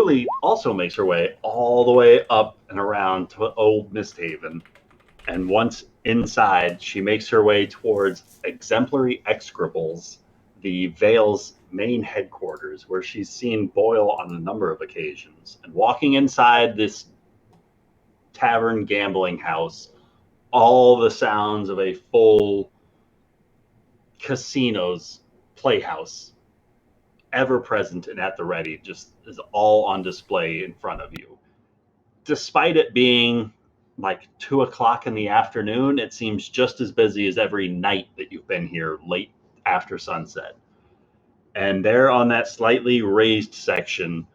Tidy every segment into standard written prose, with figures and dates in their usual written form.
Thule also makes her way all the way up and around to old MistHaven. And once inside, she makes her way towards Exemplary Execrables, the Vale's main headquarters, where she's seen Boyle on a number of occasions. And walking inside this tavern gambling house, all the sounds of a full casino's playhouse, ever present and at the ready, just is all on display in front of you. Despite it being like 2 o'clock in the afternoon, it seems just as busy as every night that you've been here late after sunset. And there on that slightly raised section,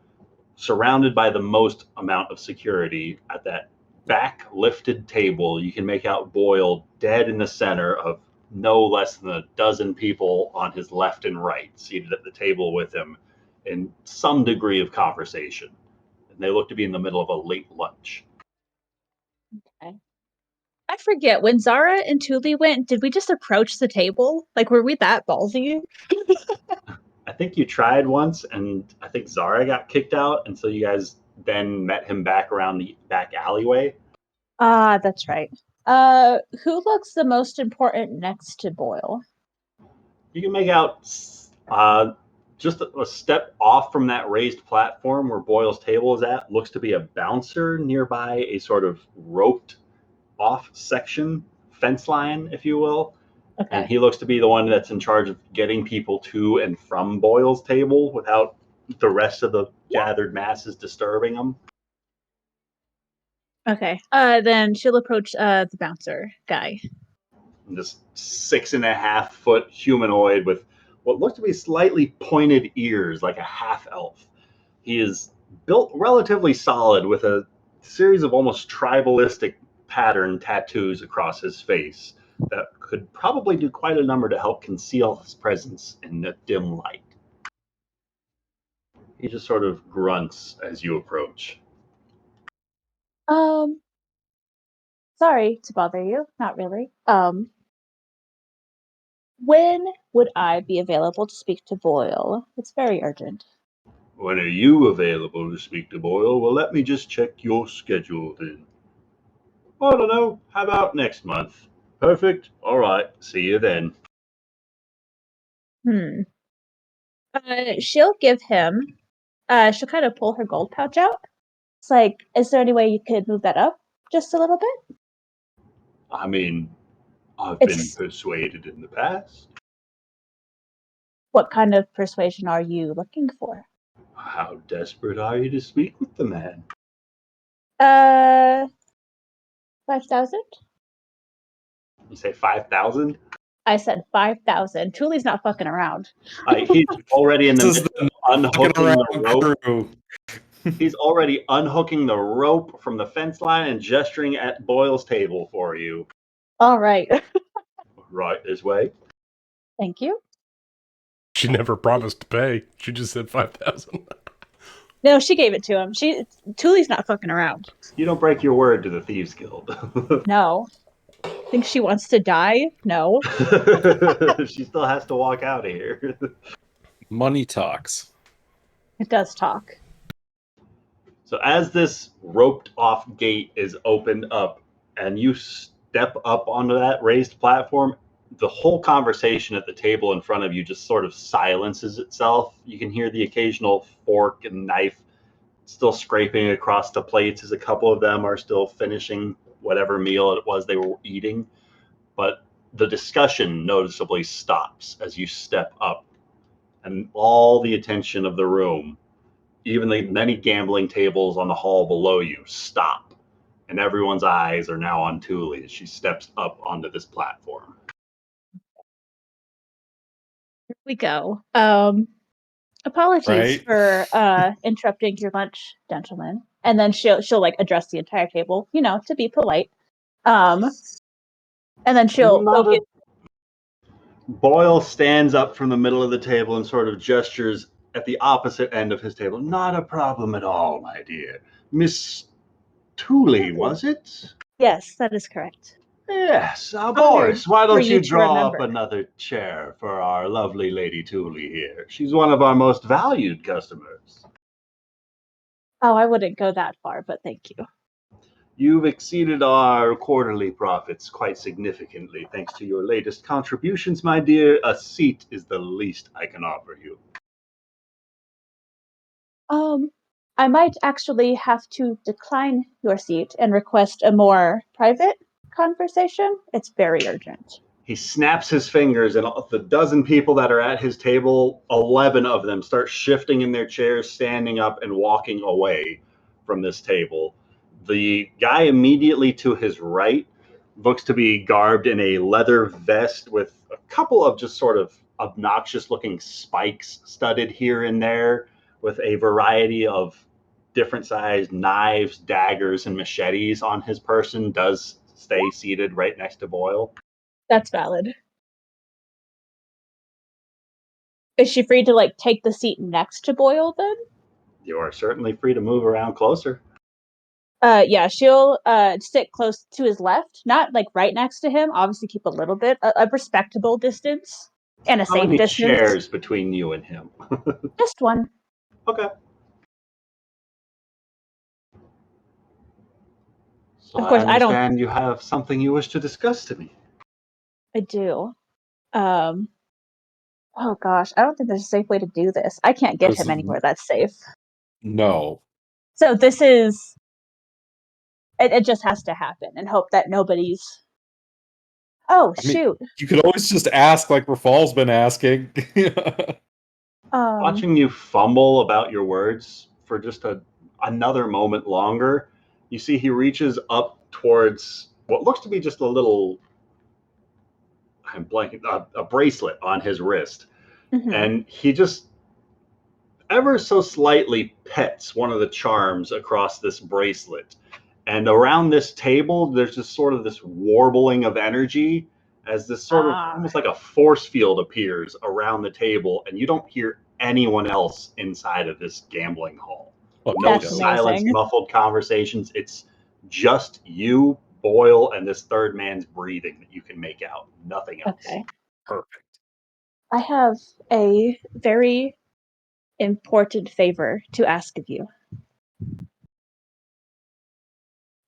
surrounded by the most amount of security, at that back lifted table, you can make out Boyle dead in the center of no less than a dozen people on his left and right, seated at the table with him in some degree of conversation. And they look to be in the middle of a late lunch. Okay. I forget, when Zara and Thule went, did we just approach the table? Like, were we that ballsy? I think you tried once, and I think Zara got kicked out, and so you guys then met him back around the back alleyway. Ah, that's right. Who looks the most important next to Boyle? You can make out just a step off from that raised platform where Boyle's table is at, looks to be a bouncer nearby, a sort of roped off section, fence line, if you will. Okay. And he looks to be the one that's in charge of getting people to and from Boyle's table without the rest of the gathered masses disturbing them. Okay. Then she'll approach the bouncer guy. This 6.5-foot humanoid with what looks to be slightly pointed ears, like a half elf. He is built relatively solid with a series of almost tribalistic pattern tattoos across his face that could probably do quite a number to help conceal his presence in the dim light. He just sort of grunts as you approach. Sorry to bother you. Not really. When would I be available to speak to Boyle? It's very urgent. When are you available to speak to Boyle? Well, let me just check your schedule then. I don't know. How about next month? Perfect. All right. See you then. She'll give him. She'll kind of pull her gold pouch out. It's like, is there any way you could move that up just a little bit? I mean, I've been persuaded in the past. What kind of persuasion are you looking for? How desperate are you to speak with the man? 5,000? You say 5,000? I said 5,000. Thule's not fucking around. He's already in the middle of unhooking the rope. Crew. He's already unhooking the rope from the fence line and gesturing at Boyle's table for you. All right. Right this way. Thank you. She never promised to pay. She just said 5,000. No, she gave it to him. Thule's not fucking around. You don't break your word to the Thieves Guild. No. Think she wants to die? No. She still has to walk out of here. Money talks. It does talk. So as this roped off gate is opened up and you step up onto that raised platform, the whole conversation at the table in front of you just sort of silences itself. You can hear the occasional fork and knife still scraping across the plates as a couple of them are still finishing whatever meal it was they were eating. But the discussion noticeably stops as you step up, and all the attention of the room, even the many gambling tables on the hall below you, stop, and everyone's eyes are now on Thule as she steps up onto this platform. Here we go. Apologies for interrupting your lunch, gentlemen. And then she'll like address the entire table, to be polite. And then she'll focus. Boyle stands up from the middle of the table and sort of gestures at the opposite end of his table. Not a problem at all, my dear. Miss Thule, was it? Yes, that is correct. Yes. Boris, why don't you draw up another chair for our lovely Lady Thule here? She's one of our most valued customers. Oh, I wouldn't go that far, but thank you. You've exceeded our quarterly profits quite significantly. Thanks to your latest contributions, my dear, a seat is the least I can offer you. I might actually have to decline your seat and request a more private conversation. It's very urgent. He snaps his fingers, and of the dozen people that are at his table, 11 of them start shifting in their chairs, standing up, and walking away from this table. The guy immediately to his right looks to be garbed in a leather vest with a couple of just sort of obnoxious looking spikes studded here and there, with a variety of different sized knives, daggers, and machetes on his person, does stay seated right next to Boyle. That's valid. Is she free to like take the seat next to Boyle then? You are certainly free to move around closer. Yeah, she'll sit close to his left, not like right next to him. Obviously, keep a little bit a respectable distance and a How safe many distance. chairs between you and him? Just one. Okay. So Of course, I I don't. understand you have something you wish to discuss to me. I do. Um. Oh gosh, I don't think there's a safe way to do this. I can't get him anywhere that's safe. No. So this is. It just has to happen, and hope that nobody's. Oh I mean, shoot! you could always just ask like Rafal's been asking. Watching you fumble about your words for just another moment longer, you see he reaches up towards what looks to be just a little, I'm blanking, a bracelet on his wrist. Mhm. And he just ever so slightly pets one of the charms across this bracelet. And around this table, there's just sort of this warbling of energy as this sort of almost like a force field appears around the table, and you don't hear anyone else inside of this gambling hall. Oh, No That's silence, amazing. muffled conversations. It's just you, Boyle, and this third man's breathing that you can make out. Nothing else. Okay. Perfect. I have a very important favor to ask of you.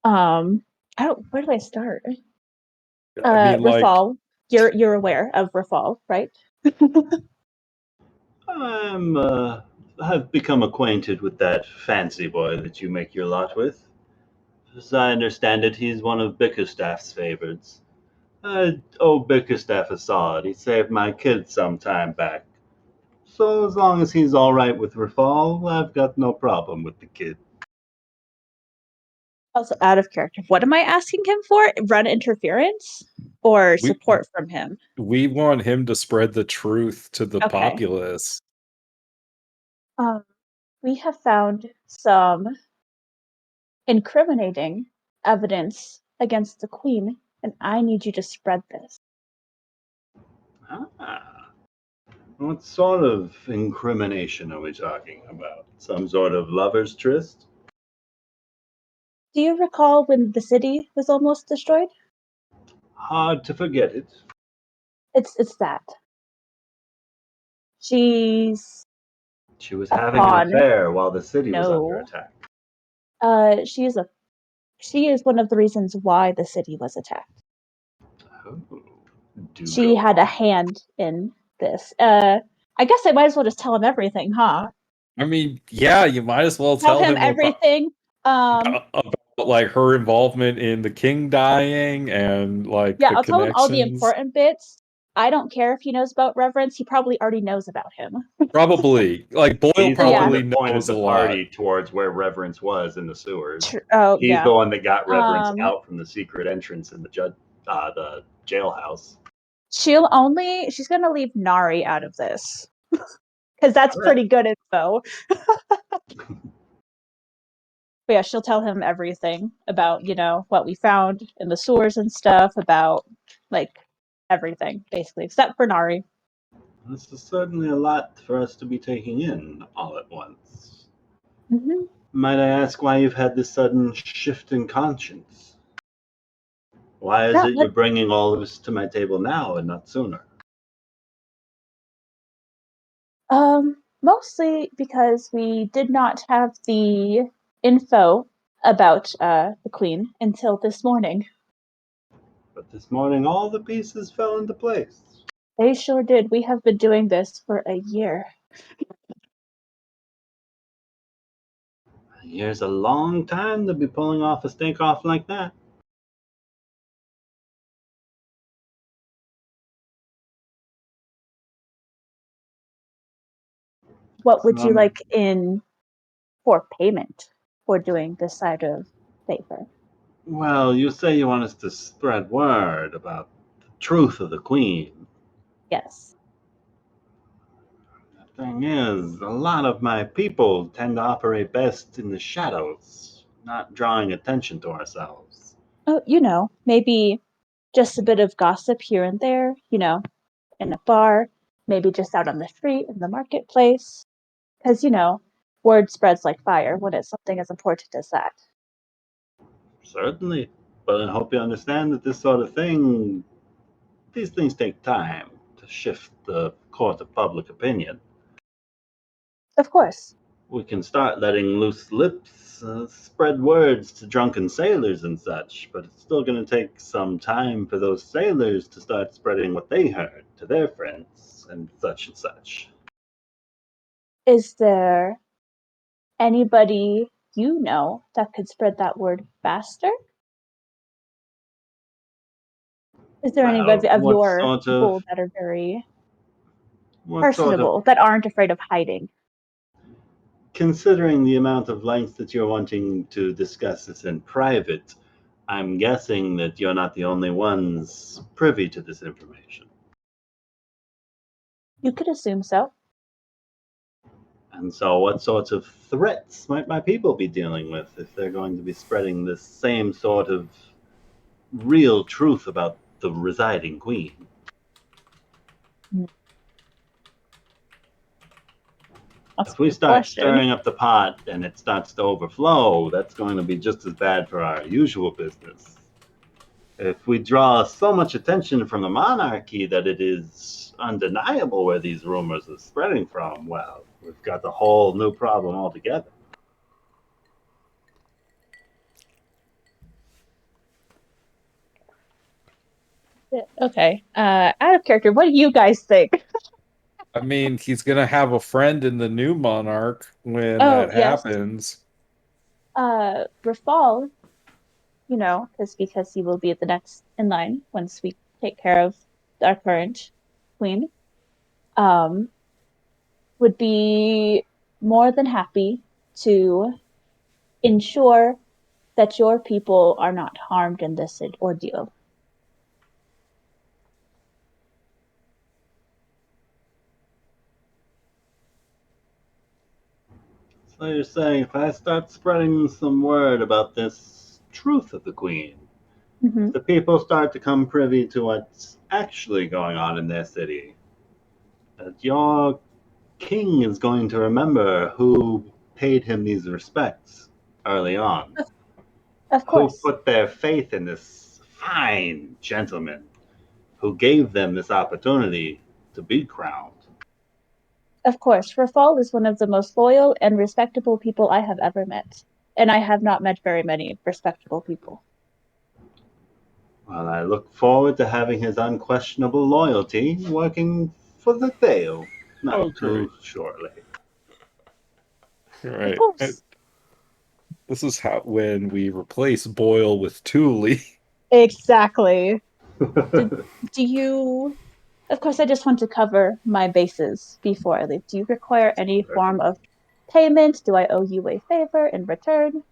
I don't. Where do I start? I mean, like, Rafal, you're aware of Rafal, right? I've become acquainted with that fancy boy that you make your lot with. As I understand it, he's one of Bickerstaff's favorites. I owe Bickerstaff a solid. He saved my kid some time back. So as long as he's all right with Rafal, I've got no problem with the kid. Also out of character. What am I asking him for? Run interference or We- support from him? we want him to spread the truth to the Okay. populace. We have found some incriminating evidence against the queen, and I need you to spread this. Ah, what sort of incrimination are we talking about? Some sort of lover's tryst? Do you recall when the city was almost destroyed? Hard to forget it. It's that. She's She was a having an pawn. affair while the city was under No. attack. She is one of the reasons why the city was attacked. Oh, do She go had a on. hand in this. I guess I might as well just tell him everything, huh? I mean, yeah, you might as well Tell him him everything. about like her involvement in the king dying and like Yeah, the I'll tell him all the connections. important bits. I don't care if he knows about Reverence. He probably already knows about him. Probably, like Boyle He's the one probably that pointed knows a the lot. party towards where Reverence was in the sewers. Oh, He's yeah. the one that got Reverence out from the secret entrance in the jailhouse. She's gonna leave Nari out of this. Because that's pretty good info. But yeah, she'll tell him everything about, what we found in the sewers and stuff, about like everything, basically, except for Nari. This is certainly a lot for us to be taking in all at once. Mm-hmm. Might I ask why you've had this sudden shift in conscience? Why is it you're bringing all of this to my table now and not sooner? Mostly because we did not have the info about the Queen until this morning. But this morning, all the pieces fell into place. They sure did. We have been doing this for a year. A year's a long time to be pulling off a stink off like that. What would you Um, like in for payment for doing this side of favor? Well, you say you want us to spread word about the truth of the Queen. Yes. The thing is, a lot of my people tend to operate best in the shadows, not drawing attention to ourselves. Oh, maybe just a bit of gossip here and there, in a bar, maybe just out on the street, in the marketplace. Because, word spreads like fire when it's something as important as that. Certainly, but I hope you understand that these things take time to shift the court of public opinion. Of course. We can start letting loose lips, spread words to drunken sailors and such, but it's still going to take some time for those sailors to start spreading what they heard to their friends and such. Is there anybody you know that could spread that word faster? Is there Well, anybody of your people that are very what sort of, personable, that aren't afraid of hiding? considering the amount of length that you're wanting to discuss this in private, I'm guessing that you're not the only ones privy to this information. You could assume so. And so, what sorts of threats might my people be dealing with if they're going to be spreading this same sort of real truth about the residing queen? That's If a we good start question. stirring up the pot and it starts to overflow, that's going to be just as bad for our usual business. If we draw so much attention from the monarchy that it is undeniable where these rumors are spreading from, well, we've got a whole new problem altogether. Okay. Out of character, what do you guys think? I mean, he's gonna have a friend in the new monarch when Oh, that yes. happens. Rafal, because he will be the next in line once we take care of our current queen, would be more than happy to ensure that your people are not harmed in this ordeal. So you're saying if I start spreading some word about this truth of the queen, Mm-hmm. if the people start to come privy to what's actually going on in their city, that your king is going to remember who paid him these respects early on, Of who course. put their faith in this fine gentleman, who gave them this opportunity to be crowned. Of course. Rafal is one of the most loyal and respectable people I have ever met. And I have not met very many respectable people. Well, I look forward to having his unquestionable loyalty working for the Thale not Oh, great. too shortly. Of Right. course. This is how when we replace Boyle with Thule. Exactly. Do you... Of course, I just want to cover my bases before I leave. Do you require any form of payment? Do I owe you a favor in return?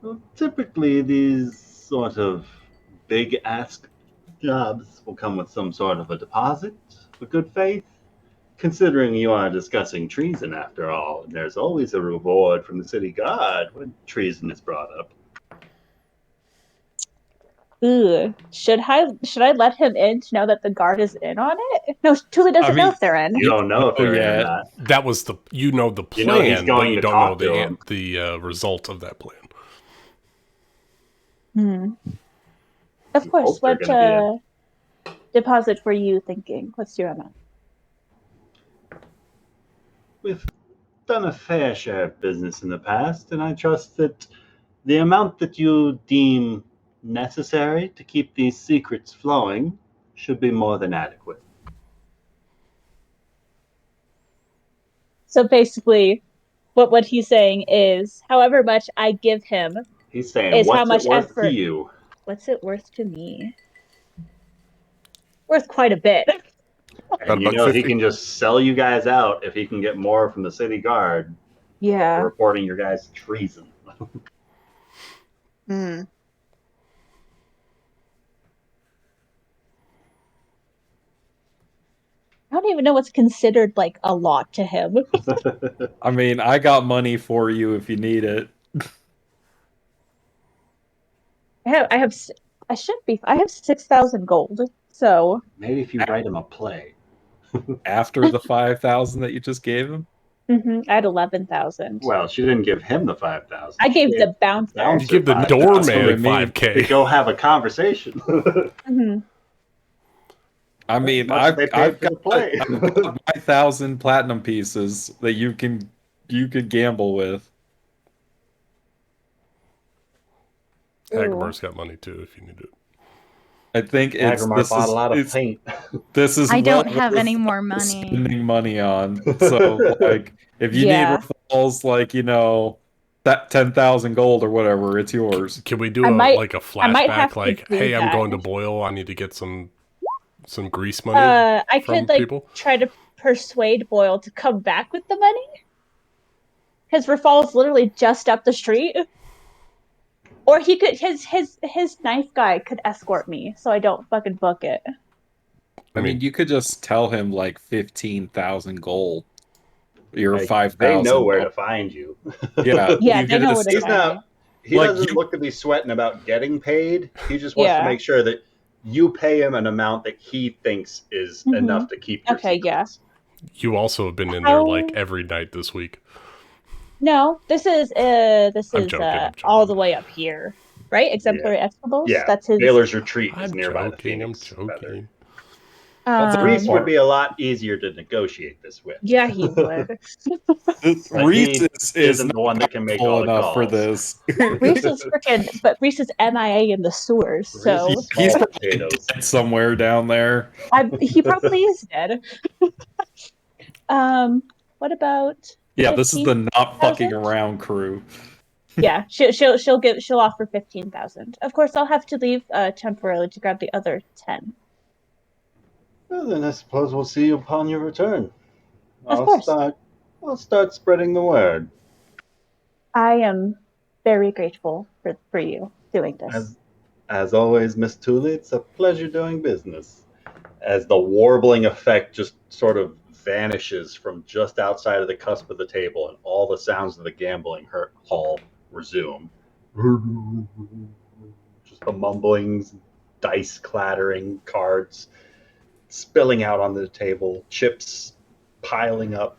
Well, typically, these sort of big ask jobs will come with some sort of a deposit for good faith. Considering you are discussing treason after all, and there's always a reward from the city guard when treason is brought up. Ooh, should I let him in to know that the guard is in on it? No, Tuli doesn't know mean, if they're in. You don't know if Oh, they're in or yeah. not. That was the the You know he's plan, but going you to don't know talk to him. the result of that plan. Of You course. hope they're What going to be in. deposit were you thinking? What's your amount? With done a fair share of business in the past, and I trust that the amount that you deem necessary to keep these secrets flowing should be more than adequate. So basically, what he's saying is, however much I give him He's saying, is how what's much it worth effort. to you? What's it worth to me? Worth quite a bit. And you know he can just sell you guys out if he can get more from the city guard for Yeah. reporting your guys' treason. Hmm. I don't even know what's considered like a lot to him. I mean, I got money for you if you need it. I have 6,000 gold. So Maybe if you write him a play. After the 5,000 that you just gave him? I had 11,000. Well, she didn't give him the 5,000. I gave the bouncer. You give the 5,000 doorman I mean. 5K. to go have a conversation. I mean, Much I've they paid got, for the play. I've got my 1,000 platinum pieces that you could gamble with. Hagamar's got money too if you need it. I think Agrimar bought a lot of paint. This is I don't well have worth any more money. spending money on. So like, if you need referrals, like that 10,000 gold or whatever, it's yours. Can we do I might have flashback? to Like, do hey, I'm that. going to Boyle. I need to get some grease money. I from could like people? try to persuade Boyle to come back with the money. Because Rafal's literally just up the street. Or he could his knife guy could escort me, so I don't fucking book it. I mean, you could just tell him like 15,000 gold. You're Like, 5,000. they know where to find you. Yeah, Yeah, they know where to find me. He Like, doesn't you- look to be sweating about getting paid. He just wants to make sure that you pay him an amount that he thinks is enough to keep your secrets. You also have been in there like every night this week. No, this is I'm joking. all the way up here, right? Exemplary Exables. Yeah, That's his. Baylor's Retreat is I'm nearby joking, the Phoenix. I'm joking. Reese would be a lot easier to negotiate this with. Yeah, he would. Reese isn't the one that can make all the enough calls for this. Reese is Reese is MIA in the sewers, so he's probably dead somewhere down there. he probably is dead. What about? Yeah, this is the not fucking around crew. Yeah, she'll offer 15,000. Of course, I'll have to leave temporarily to grab the other 10. Well, then I suppose we'll see you upon your return. Of course. I'll start spreading the word. I am very grateful for you doing this. As always, Miss Tooley, it's a pleasure doing business. As the warbling effect just sort of vanishes from just outside of the cusp of the table, and all the sounds of the gambling hall resume. Just the mumblings, dice clattering, cards spilling out onto the table, chips piling up.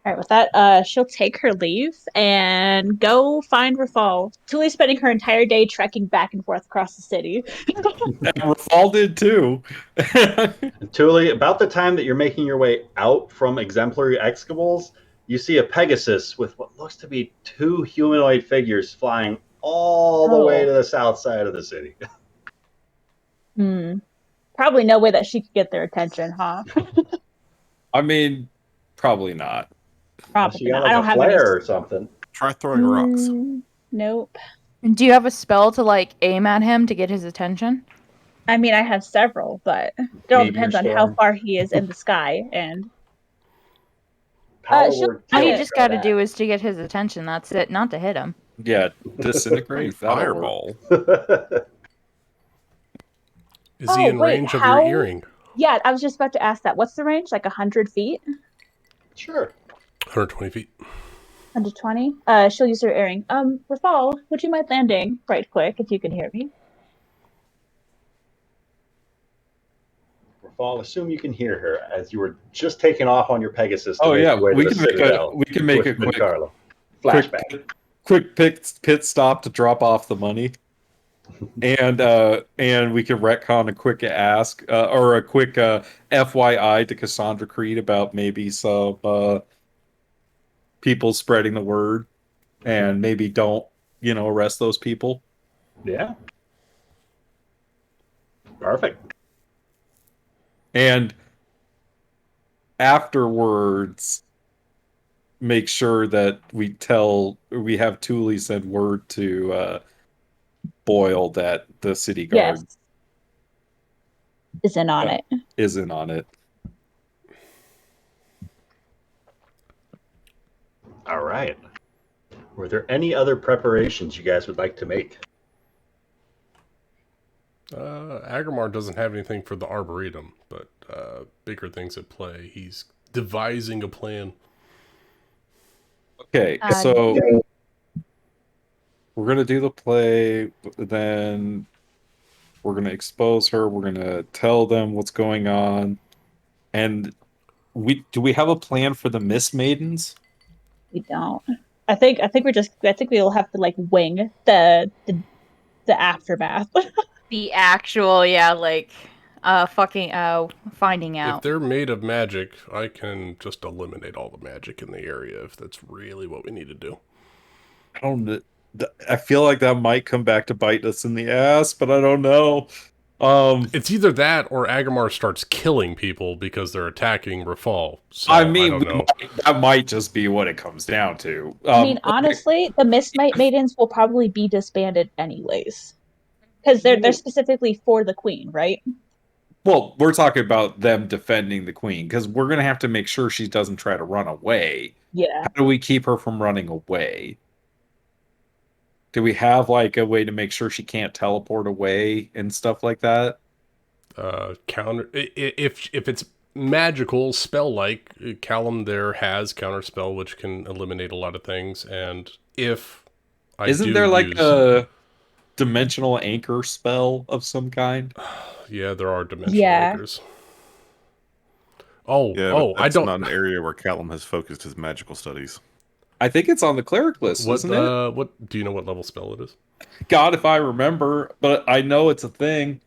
All right, with that, she'll take her leave and go find Rafal. Tully's spending her entire day trekking back and forth across the city. And Rafal did too. Tully, about the time that you're making your way out from Exemplary Excables, you see a Pegasus with what looks to be two humanoid figures flying all the way to the south side of the city. Probably no way that she could get their attention, huh? I mean, probably not. Probably not. Like I don't have flare any or something. Try throwing rocks. Nope. Do you have a spell to like aim at him to get his attention? I mean, I have several, but it all Meteor depends on storm. how far he is in the sky. And Power she'll- All you Yeah, just got to do is to get his attention. That's it. Not to hit him. Yeah, disintegrate. Fireball. Is he in range of your earring? Yeah, I was just about to ask that. What's the range? Like 100 feet? Sure. 120 feet. 120? She'll use her earring. Rafal, would you mind landing right quick if you can hear me? Rafal, assume you can hear her as you were just taking off on your Pegasus. To Oh make yeah, your way we to the can make Citadel we can make a with quick Carlo. Flashback. quick pit stop to drop off the money. And we could retcon a quick ask or a quick FYI to Cassandra Creed about maybe some people spreading the word, and maybe don't arrest those people. Yeah. Perfect. And afterwards, make sure that we have Thule send word to Boyle that the city guard Yes. Isn't on it. isn't on it. All right. Were there any other preparations you guys would like to make? Agrimar doesn't have anything for the Arboretum, but bigger things at play. He's devising a plan. Okay, so we're gonna do the play, then we're gonna expose her. We're gonna tell them what's going on, and do we have a plan for the Mist Maidens? We don't. I think we'll have to like wing the aftermath. The actual, finding out. If they're made of magic, I can just eliminate all the magic in the area if that's really what we need to do. I don't. I feel like that might come back to bite us in the ass, but I don't know. It's either that or Agrimar starts killing people because they're attacking Rafal. So, I mean, I don't know. that might just be what it comes down to. I mean, honestly, the Mist Maidens will probably be disbanded anyways, because they're specifically for the queen, right? Well, we're talking about them defending the queen, because we're going to have to make sure she doesn't try to run away. Yeah. How do we keep her from running away? Do we have like a way to make sure she can't teleport away and stuff like that? If it's magical spell like Callum there has counterspell which can eliminate a lot of things, and if isn't there like a dimensional anchor spell of some kind? Yeah, there are dimensional anchors. That's not an area where Callum has focused his magical studies. I think it's on the cleric list, isn't it? What do you know what level spell it is? God, if I remember, but I know it's a thing.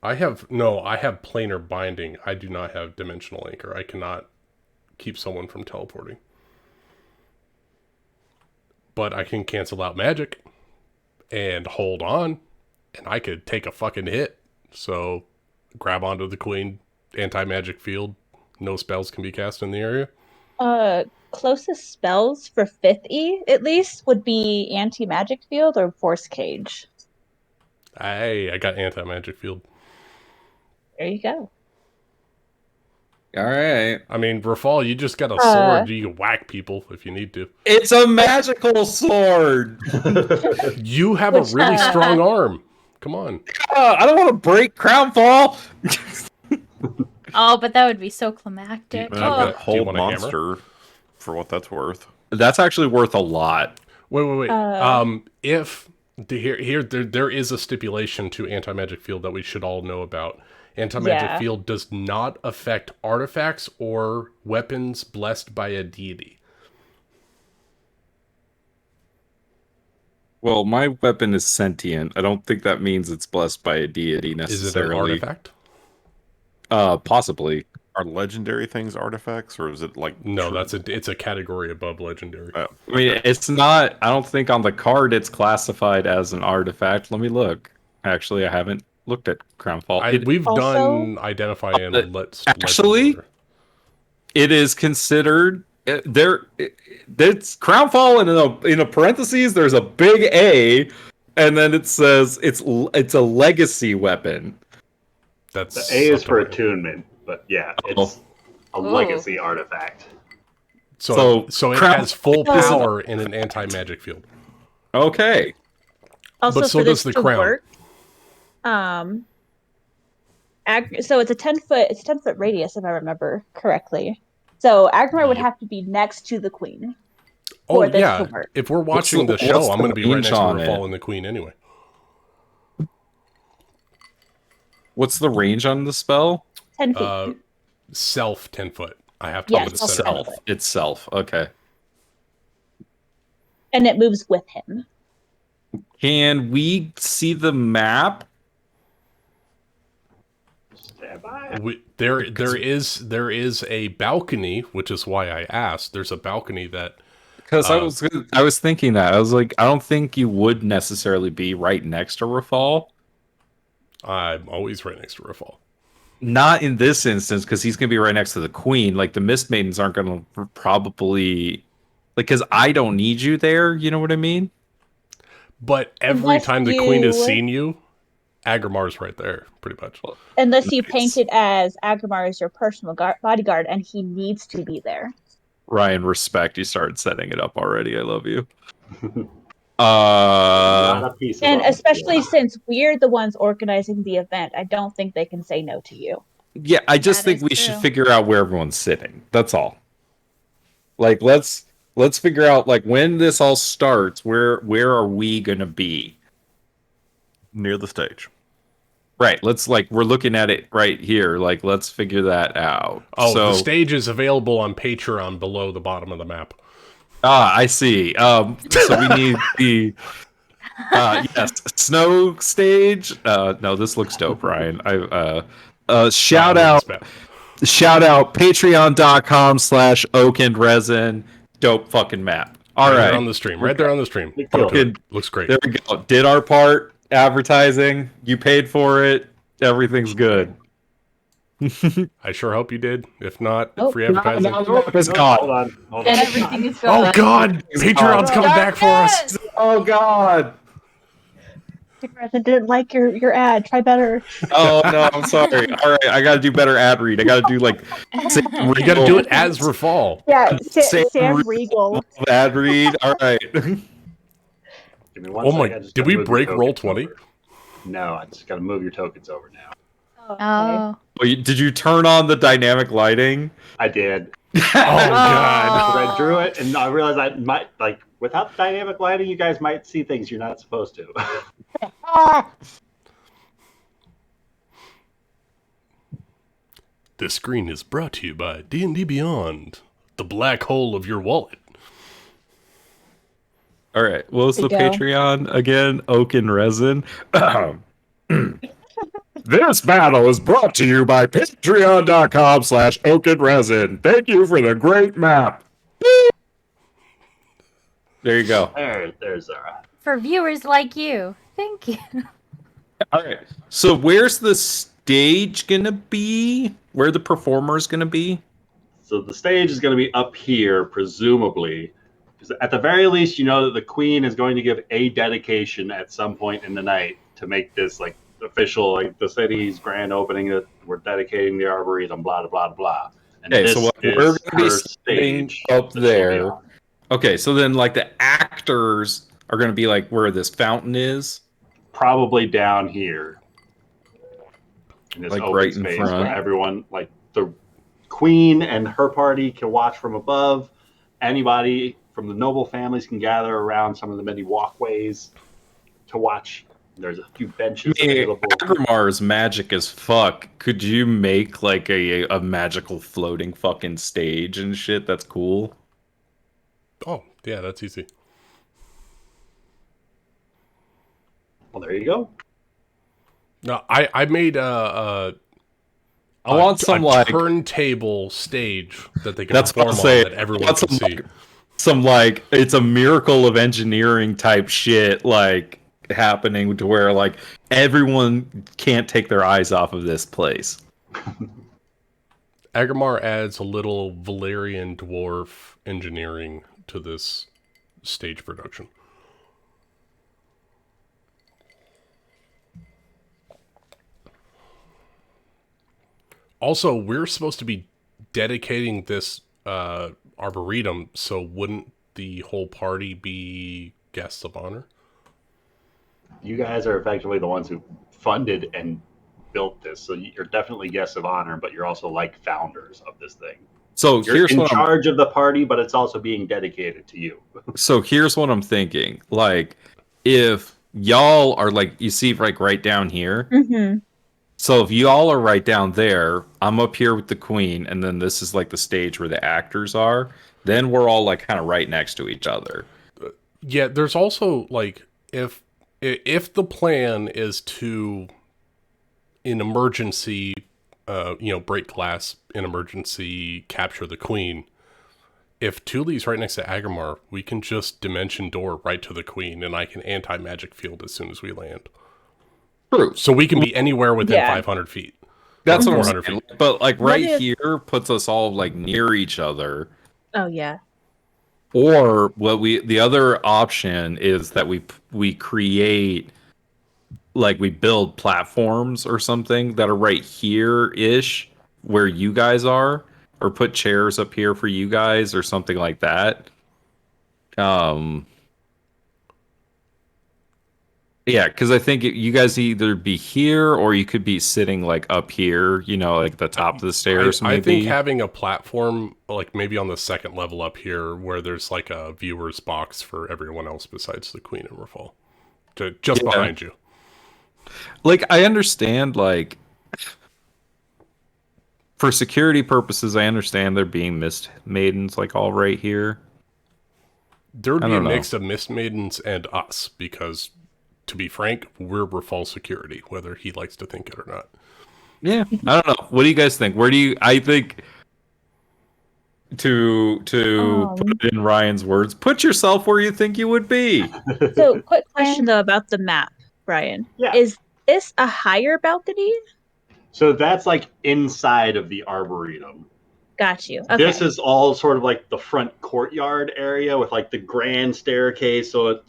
I have planar binding. I do not have dimensional anchor. I cannot keep someone from teleporting. But I can cancel out magic and hold on, and I could take a fucking hit. So grab onto the queen, anti-magic field. No spells can be cast in the area. Closest spells for 5th E, at least, would be anti-magic field or force cage. I got anti-magic field. There you go. All right. I mean, Rafal, you just got a sword. You can whack people if you need to. It's a magical sword. You have a really strong arm. Come on. I don't want to break Crownfall. Oh, but that would be so climactic. I've got Hold Monster for what that's worth. That's actually worth a lot. Wait. There is a stipulation to anti-magic field that we should all know about. Anti-magic field does not affect artifacts or weapons blessed by a deity. Well, my weapon is sentient. I don't think that means it's blessed by a deity necessarily. Is it an artifact? Possibly. Are legendary things artifacts, or is it like... No, it's a category above legendary. I mean, it's not... I don't think on the card it's classified as an artifact. Let me look. Actually, I haven't looked at Crownfall. We've done identify and actually, it is considered... It's Crownfall, and in a parentheses, there's a big A, and then it says it's a legacy weapon. The A is for attunement, but yeah, it's a legacy artifact. So it has full power in an anti-magic field. Okay. Also, but so for does this the crown. Work, so it's a 10-foot radius, if I remember correctly. So Agrimar would have to be next to the queen. Oh yeah, if we're watching the show, I'm going to be right next to Rafal and the queen anyway. What's the range on the spell? 10 feet. Self 10 foot. I have to Itself. Okay. And it moves with him. Can we see the map? Stand by. There is a balcony, which is why I asked. There's a balcony that Because I was thinking that. I was like, I don't think you would necessarily be right next to Rafal. I'm always right next to Rafal. Not in this instance, because he's going to be right next to the queen. Like, the Mist Maidens aren't going to probably... Like, because I don't need you there, you know what I mean? But every Unless time the queen has you- seen you, Agrimar's right there, pretty much. Unless you Nice. paint it as Agrimar is your personal bodyguard and he needs to be there. Ryan, respect. You started setting it up already. I love you. Not a piece of And it. especially since we're the ones organizing the event, I don't think they can say no to you. Yeah, I just That think is we should true. figure out where everyone's sitting. That's all. Like, let's figure out, like, when this all starts, where are we gonna be? Near the stage. Right. Let's, like, we're looking at it right here. Like, let's figure that out. Oh, so, the stage is available on Patreon below the bottom of the map. I see. So we need the yes, snow stage. No, this looks dope, Ryan. Shout out patreon.com/oak and resin. Dope fucking map. All Right right. there on the stream. Right there on the stream. Big Go deal. to it. Looks great. There we go. Did our part. Advertising. You paid for it. Everything's good. I sure hope you did. If not, Oh, free advertising. Now the map is Hold gone. on. And everything is Oh gone. God! Patreon's coming back for us. Oh God. I didn't like your ad. Try better. Oh no, I'm sorry. All right, I gotta do better ad read. I gotta do like You got to do it as Rafal. Yeah, Sam Sam Regal. ad read. All right. Give me one Oh sec, my! I just Did gotta we move break your roll tokens 20? over. No, I just gotta move your tokens over now. Oh. Did you turn on the dynamic lighting? I did. Oh God! I drew it, and I realized I might, like, without dynamic lighting, you guys might see things you're not supposed to. This screen is brought to you by D&D Beyond, the black hole of your wallet. All right. What was the There you go. Patreon again? Oak and resin. This battle is brought to you by patreon.com/oak and resin. Thank you for the great map. There you go. There's Zara. For viewers like you. Thank you. All right. So where's the stage gonna be? Where the performer's gonna be? So the stage is going to be up here, presumably. Because at the very least, you know that the queen is going to give a dedication at some point in the night to make this like official, like the city's grand opening that we're dedicating the arboretum, blah blah blah blah. And Okay, this so what, is we're gonna be her sitting stage up that she'll be there. on. Okay, so then like the actors are gonna be like where this fountain is. Probably down here. In this Like open right in space front. where everyone, like the queen and her party, can watch from above. Anybody from the noble families can gather around some of the many walkways to watch. There's a few benches available. Agrimar's magic as fuck. Could you make like a magical floating fucking stage and shit? That's cool. Oh, yeah, that's easy. Well, there you go. No, I made a I want some a like turntable stage that they can That's what perform I'm on saying. that I everyone want can some, see. some like it's a miracle of engineering type shit like happening to where like everyone can't take their eyes off of this place. Agrimar adds a little Valerian dwarf engineering to this stage production. Also, we're supposed to be dedicating this arboretum, so wouldn't the whole party be guests of honor? You guys are effectively the ones who funded and built this, so you're definitely guests of honor, but you're also like founders of this thing. So You're here's in what I'm charge of the party, but it's also being dedicated to you. So here's what I'm thinking. Like, if y'all are like, you see, like right down here. Mm-hmm. So if y'all are right down there, I'm up here with the queen, and then this is like the stage where the actors are. Then we're all like kind of right next to each other. Yeah, there's also like if the plan is to in emergency, break glass in emergency, capture the queen. If Thule's right next to Agrimar, we can just dimension door right to the queen, and I can anti-magic field as soon as we land. True. So we can be anywhere within Yeah. 500 feet. That's or what I'm 400 saying. feet. But like What right if- here puts us all like near each other. Oh yeah. Or the other option is that we create, like, we build platforms or something that are right here ish where you guys are, or put chairs up here for you guys or something like that. Yeah, because I think you guys either be here or you could be sitting like up here, like the top of the stairs. I Maybe. think having a platform, like maybe on the second level up here, where there's like a viewer's box for everyone else besides the queen and Rafal, just behind you. Like, I understand, like, for security purposes, I understand there being mist maidens like all right here. There would I be a don't know. mix of Mist Maidens and us, because, to be frank, we're Rafal security, whether he likes to think it or not. Yeah, I don't know. What do you guys think? I think to put it in Ryan's words, put yourself where you think you would be. So, quick question though about the map, Brian. Yeah. Is this a higher balcony? So that's like inside of the arboretum. Got you. Okay. This is all sort of like the front courtyard area with like the grand staircase. So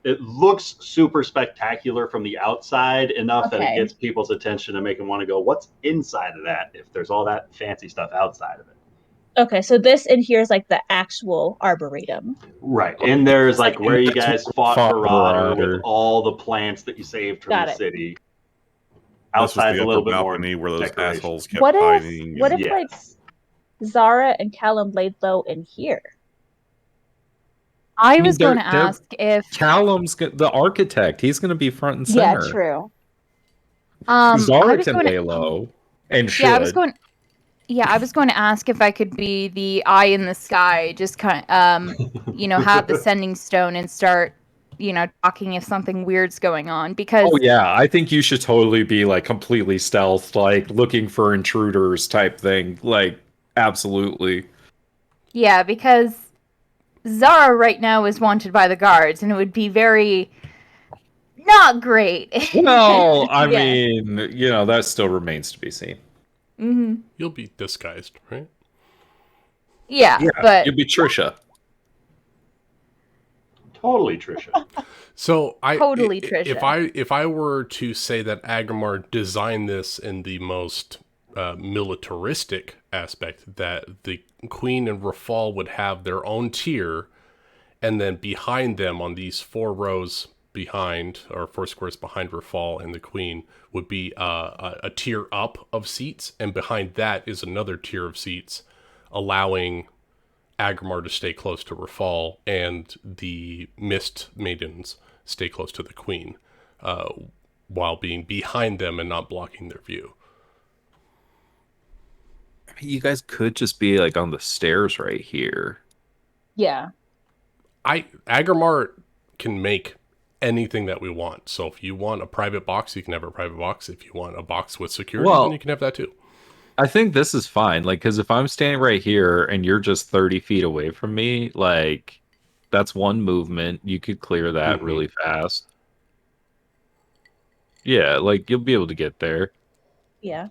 it looks super spectacular from the outside, enough that it Okay. gets people's attention and make them want to go, what's inside of that if there's all that fancy stuff outside of it? Okay, so this in here is like the actual arboretum. Right. And there's like where you guys fought Marauder Marauder. with all the plants that you saved from Got the it. city. This was Outside's the a little upper bit more balcony where those decoration. assholes kept What if hiding. what if Yes. like Zara and Callum laid low in here? I mean, was going to they're- ask if Callum's the architect. He's going to be front and Yeah, center. true. I Zara was can going lay to low and should. Yeah, I was going to ask if I could be the eye in the sky, just kind of have the sending stone and start talking if something weird's going on, because Oh yeah, I think you should totally be like completely stealth, like looking for intruders type thing. Like, absolutely. yeah, because Zara right now is wanted by the guards, and it would be very not great. Well, I Yeah. mean, that still remains to be seen. hmm You'll be disguised, right? Yeah, but You'll be Trisha. Totally, Trisha. So Totally, if I were to say that Agrimar designed this in the most militaristic aspect, that the Queen and Rafal would have their own tier, and then behind them on these 4 rows behind, or 4 squares behind Rafal and the Queen, would be a tier up of seats, and behind that is another tier of seats, allowing Agrimar to stay close to Rafal, and the Mist Maidens stay close to the Queen, while being behind them and not blocking their view. You guys could just be like on the stairs right here. Yeah. Agrimar can make anything that we want. So if you want a private box, you can have a private box. If you want a box with security, Well, then you can have that too. I think this is fine. Like, because if I'm standing right here and you're just 30 feet away from me, like, that's one movement. You could clear that really fast. Yeah, like, you'll be able to get there. Yeah.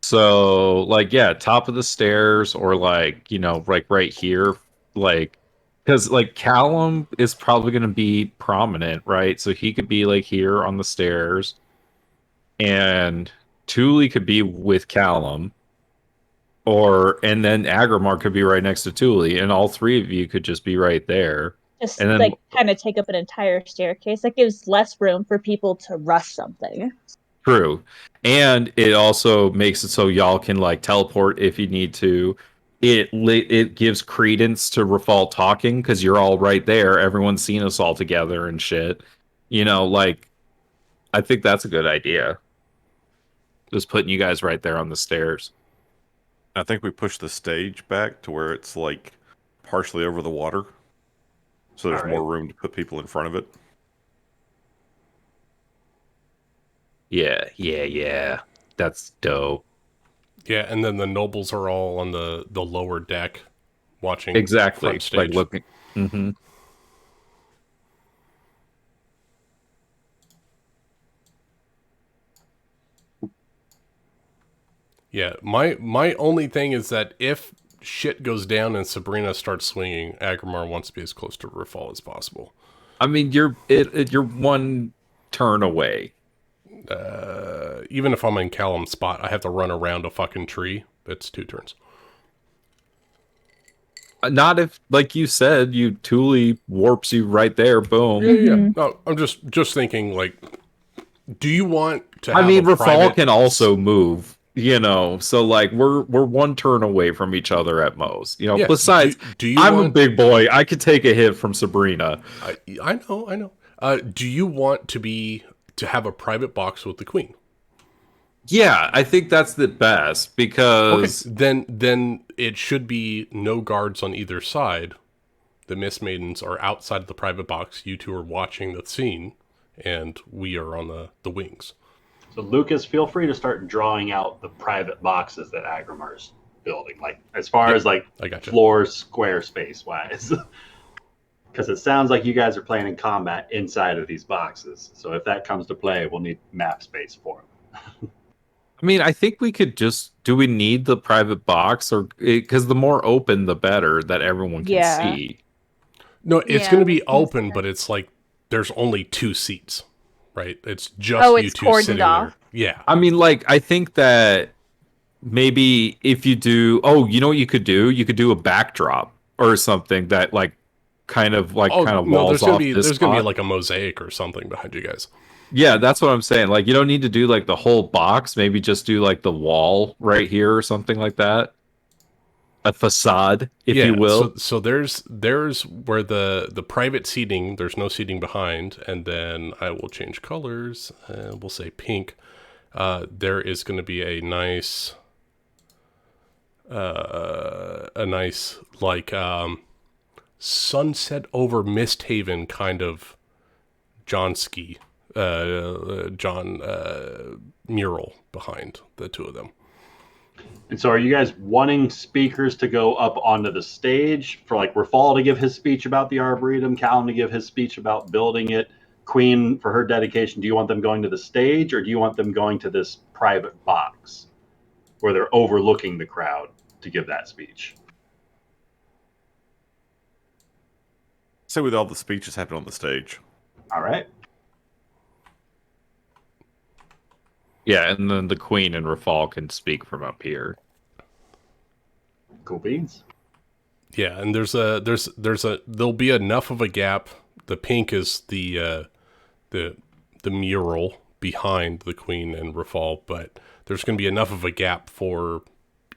So, like, yeah, top of the stairs, or like, like right here, like, because like Callum is probably going to be prominent, right? So he could be like here on the stairs, and Thule could be with Callum, and then Agrimar could be right next to Thule, and all 3 of you could just be right there. Just And then- like kind of take up an entire staircase. That gives less room for people to rush something. True. And it also makes it so y'all can like teleport if you need to. It gives credence to Rafal talking because you're all right there. Everyone's seen us all together and shit. Like, I think that's a good idea. Just putting you guys right there on the stairs. I think we pushed the stage back to where it's like partially over the water. So there's All more right. room to put people in front of it. Yeah. That's dope. Yeah, and then the nobles are all on the lower deck watching Exactly. front stage. Like looking. Mm-hmm. Yeah, my only thing is that if shit goes down and Sabrina starts swinging, Agrimar wants to be as close to Rafal as possible. I mean, you're one turn away. Even if I'm in Callum's spot, I have to run around a fucking tree. That's 2 turns. Not if, like you said, Thule warps you right there. Boom. Yeah. No, I'm just thinking, like, do you want to have I mean, a Rafal private... can also move, so like we're one turn away from each other at most. Yeah, besides, do you I'm a want... big boy. I could take a hit from Sabrina. I know. Do you want to have a private box with the queen? Yeah, I think that's the best because Then it should be no guards on either side. The Mist Maidens are outside of the private box. You two are watching the scene, and we are on the wings. So Lucas, feel free to start drawing out the private boxes that Agrimar's building, like as far as like I gotcha. floor square space wise. Because it sounds like you guys are planning combat inside of these boxes. So if that comes to play, we'll need map space for them. I mean, I think we could do we need the private box or because the more open, the better that everyone can Yeah. see. No, it's Yeah, going to be I was gonna open, say. but it's like there's only 2 seats, right? It's just you it's two cordoned sitting off. there. Yeah. I mean, like, I think that maybe if you do, you know what you could do? You could do a backdrop or something that kind of walls off this there's gonna be spot. like a mosaic or something behind you guys. Yeah, that's what I'm saying. Like, you don't need to do like the whole box. Maybe just do like the wall right here or something like that. A facade, if you will. So there's where the private seating. There's no seating behind, and then I will change colors. We'll say pink. There is going to be a nice like sunset over MistHaven kind of John mural behind the two of them. And so are you guys wanting speakers to go up onto the stage for like Rafal to give his speech about the Arboretum, Callum to give his speech about building it, Queen for her dedication? Do you want them going to the stage or do you want them going to this private box where they're overlooking the crowd to give that speech? Say with all the speeches happening on the stage. All right. Yeah, and then the Queen and Rafal can speak from up here. Cool beans. Yeah, and there'll be enough of a gap. The pink is the mural behind the Queen and Rafal, but there's going to be enough of a gap for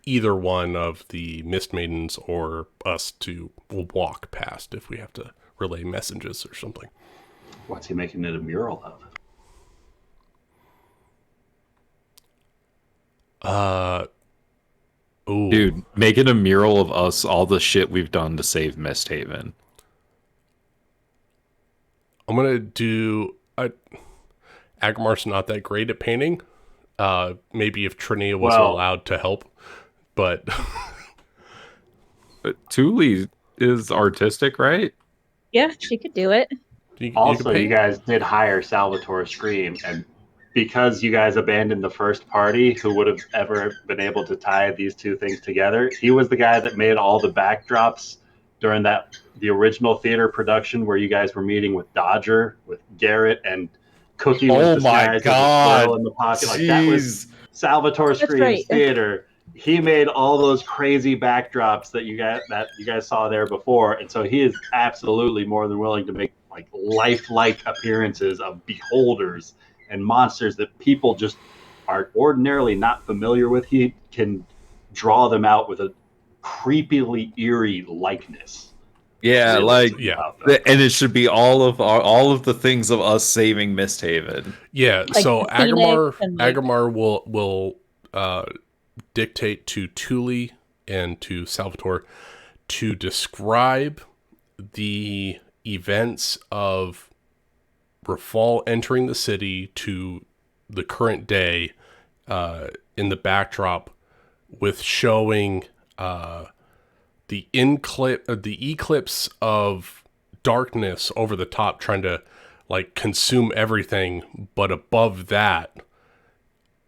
either one of the Mist Maidens or us to walk past if we have to relay messages or something. What's he making it a mural of? Ooh. Dude, making a mural of us, all the shit we've done to save MistHaven. I'm gonna do. Agrimar's not that great at painting. Maybe if Trinia was allowed to help, but Thule is artistic, right? Yeah, she could do it. Also, you guys did hire Salvatore Scream, and because you guys abandoned the first party who would have ever been able to tie these two things together, he was the guy that made all the backdrops during the original theater production where you guys were meeting with Dodger, with Garrett, and Cookie was disguised as a squirrel in the pocket. Like, that was Salvatore Scream's theater. He made all those crazy backdrops that you guys saw there before, and so he is absolutely more than willing to make like lifelike appearances of beholders and monsters that people just are ordinarily not familiar with. He can draw them out with a creepily eerie likeness. Yeah, Really and it should be all of the things of us saving MistHaven. Yeah, Like so the Phoenix and, like- Agrimar will dictate to Thule and to Salvatore to describe the events of Rafal entering the city to the current day in the backdrop, with showing the eclipse of darkness over the top, trying to like consume everything, but above that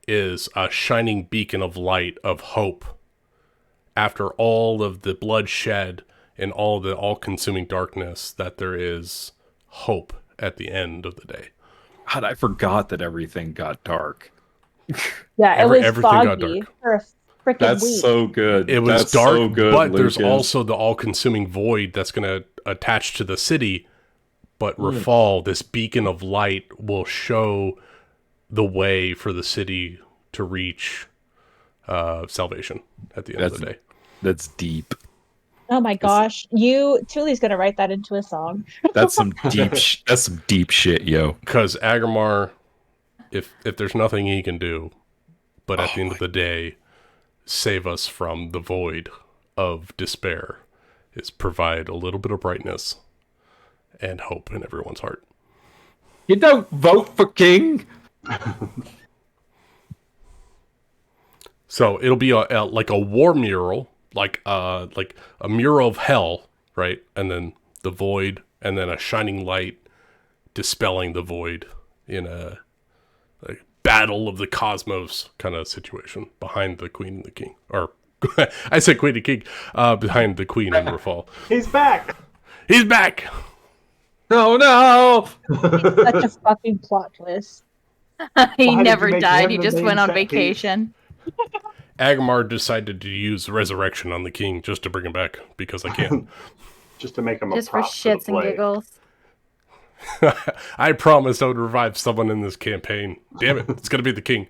is a shining beacon of light of hope. After all of the bloodshed and all the all-consuming darkness, that there is hope at the end of the day. God, I forgot that everything got dark. Yeah, it was everything got foggy dark. for a freaking That's week. so good. It was That's dark, so good, but there's Lucas. also the all-consuming void that's going to attach to the city. But Rafal, this beacon of light, will show the way for the city to reach salvation at the end of the day. That's deep. Oh my gosh, Tuli's gonna write that into a song. That's some deep. That's some deep shit, yo. Because Agamar, if there's nothing he can do, but at the end of the day, save us from the void of despair, is provide a little bit of brightness and hope in everyone's heart. You don't vote for King. So it'll be like a war mural, like a mural of hell, right? And then the void, and then a shining light dispelling the void in a battle of the cosmos kind of situation behind the queen and the king. Or I said queen and king, behind the queen and Rafal. He's back. He's back. No. Such a fucking plot twist. He Why did never you make died. him He the just main went on set piece? vacation. Agamar decided to use resurrection on the king just to bring him back because I can. Just to make him a Just for prop for the shits and play. giggles. I promised I would revive someone in this campaign. Damn it, it's gonna be the king.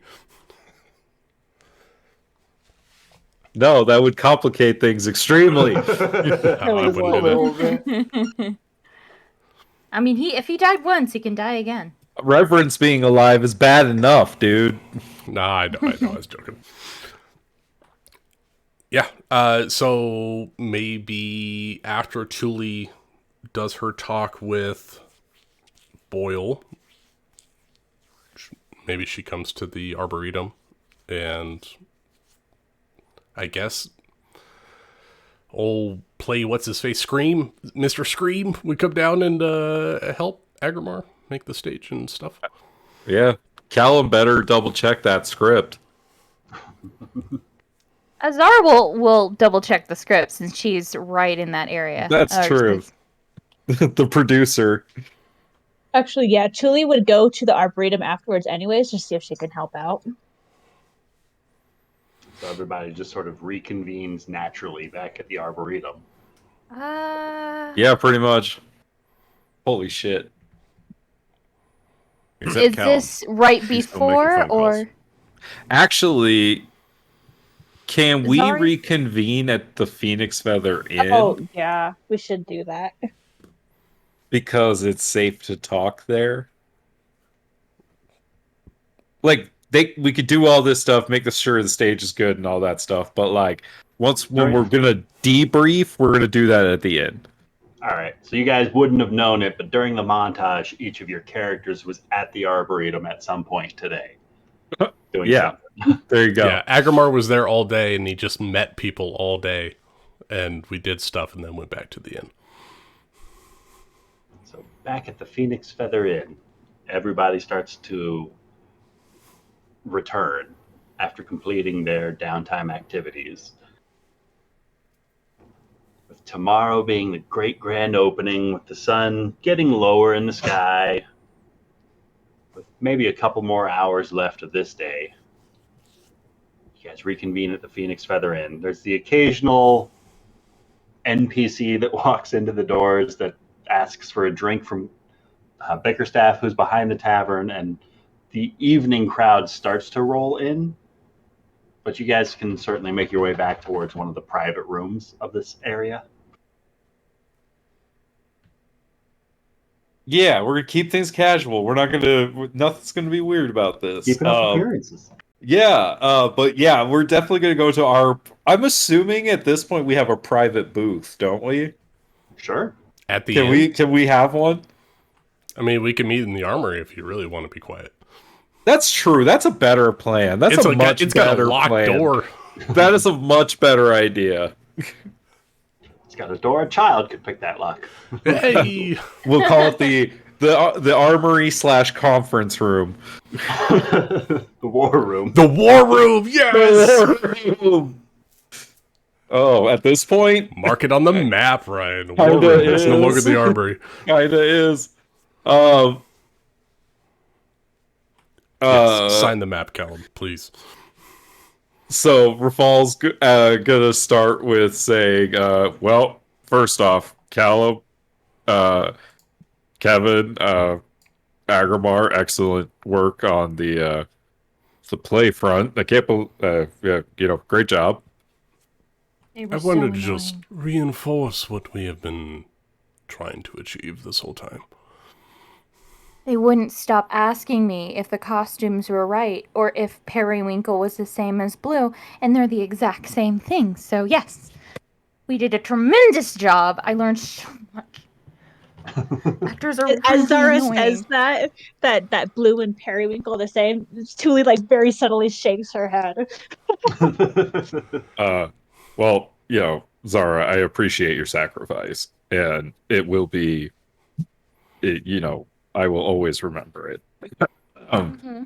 No, that would complicate things extremely. I wouldn't do that. I mean, if he died once, he can die again. Reverence being alive is bad enough, dude. Nah, I know, I was joking. Yeah, so maybe after Tuli does her talk with Boyle, maybe she comes to the Arboretum, and I guess old play what's-his-face Scream, Mr. Scream would come down and help Agamar make the stage and stuff. Yeah. Callum better double check that script. Azar will double check the script since she's right in that area. That's true. The producer. Actually, yeah, Tuli would go to the Arboretum afterwards anyways, just see if she can help out. So everybody just sort of reconvenes naturally back at the Arboretum. Yeah, pretty much. Holy shit. Except Is Callum. this right He's still making before phone calls. or? Actually, can we Sorry? reconvene at the Phoenix Feather Inn? Oh, yeah, we should do that. Because it's safe to talk there? Like, we could do all this stuff, make sure the stage is good and all that stuff, but like, when we're gonna debrief, we're gonna do that at the end. All right, so you guys wouldn't have known it, but during the montage, each of your characters was at the Arboretum at some point today. Doing Yeah. something. There you go. Yeah, Agamar was there all day, and he just met people all day, and we did stuff, and then went back to the inn. So back at the Phoenix Feather Inn, everybody starts to return after completing their downtime activities. With tomorrow being the great grand opening, with the sun getting lower in the sky, with maybe a couple more hours left of this day, you guys reconvene at the Phoenix Feather Inn. There's the occasional NPC that walks into the doors that asks for a drink from Bickerstaff, who's behind the tavern, and the evening crowd starts to roll in. But you guys can certainly make your way back towards one of the private rooms of this area. Yeah, we're gonna keep things casual. We're not gonna. Nothing's gonna be weird about this. Keeping up appearances. Yeah, but yeah, we're definitely gonna go to our. I'm assuming at this point we have a private booth, don't we? Sure. At the end. Can we have one? I mean, we can meet in the armory if you really want to be quiet. That's true. That's a better plan. That's It's a much it's got a better locked plan. door. That is a much better idea. It's got a door. A child could pick that lock. Hey, We'll call it the armory / conference room. The war room. the war room. Yes. Oh, at this point, Mark it on the map, Ryan. The war Kinda room. It's no longer is. the armory. kinda is. Yes, sign the map, Callum, please. So Rafal's gonna start with saying, well, first off, Callum, Kevin, Agrimar, excellent work on the play front. I can't believe, great job. They were I so wanted to just annoying. reinforce what we have been trying to achieve this whole time. They wouldn't stop asking me if the costumes were right or if Periwinkle was the same as Blue, and they're the exact same thing. So yes, we did a tremendous job. I learned so much. Actors are As really Zara annoying. says that Blue and Periwinkle are the same, Tuli like very subtly shakes her head. Well, Zara, I appreciate your sacrifice, and it will be, I will always remember it.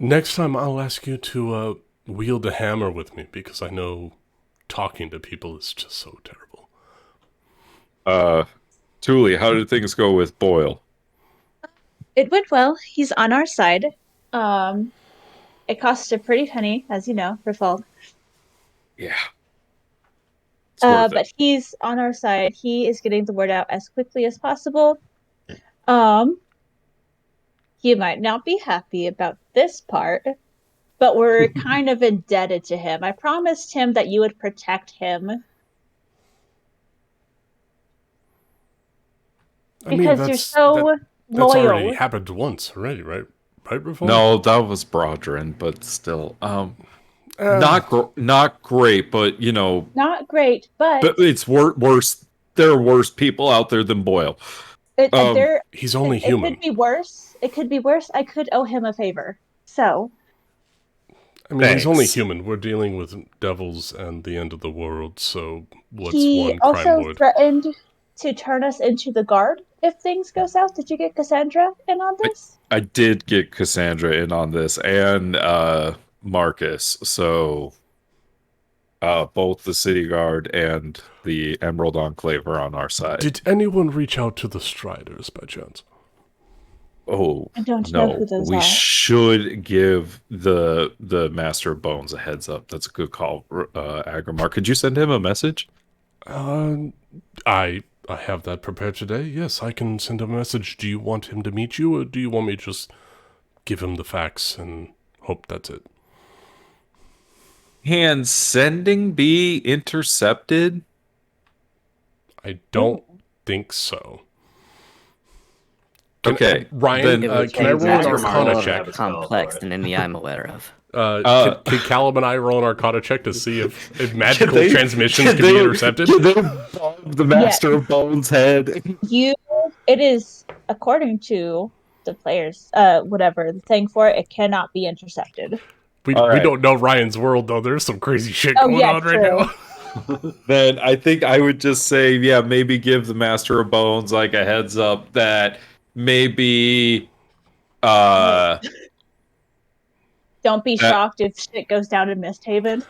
Next time, I'll ask you to wield a hammer with me because I know talking to people is just so terrible. Tuli, how did things go with Boyle? It went well. He's on our side. It cost a pretty penny, as you know, for Falk. Yeah. It's worth But it. he's on our side. He is getting the word out as quickly as possible. He might not be happy about this part, but we're kind of indebted to him. I promised him that you would protect him. Because you're so that's already loyal. happened once already, right? Right, Rafal? No, that was Brodrin, but still, not great, but Not great, but it's worse. There are worse people out there than Boyle. He's only it human. could be worse. It could be worse. I could owe him a favor. So, I mean, he's only human. We're dealing with devils and the end of the world, so what's he one crime also lord? threatened to turn us into the guard if things go south. Did you get Cassandra in on this? I did get Cassandra in on this, and Marcus. So both the City Guard and the Emerald Enclave are on our side. Did anyone reach out to the Striders by chance? Oh, I don't know no. who those We are. should give the Master of Bones a heads up. That's a good call, Agrimar. Could you send him a message? I have that prepared today. Yes, I can send him a message. Do you want him to meet you, or do you want me to just give him the facts and hope that's it? Can sending be intercepted? I don't think so. Okay, Ryan, then- can I roll an Agrimar Arcana doesn't check? have a spell complex for it. than any I'm aware of. Can Callum and I roll an Arcana check to see if magical they- transmissions can be intercepted? Can they bug the Master of Bones' head? It is according to the players, whatever the thing for it, it cannot be intercepted. We right. don't know Ryan's world, though. There's some crazy shit Oh, going yeah, on right true. now. Then I think I would just say, yeah, maybe give the Master of Bones like a heads up that maybe Don't be shocked if shit goes down in MistHaven.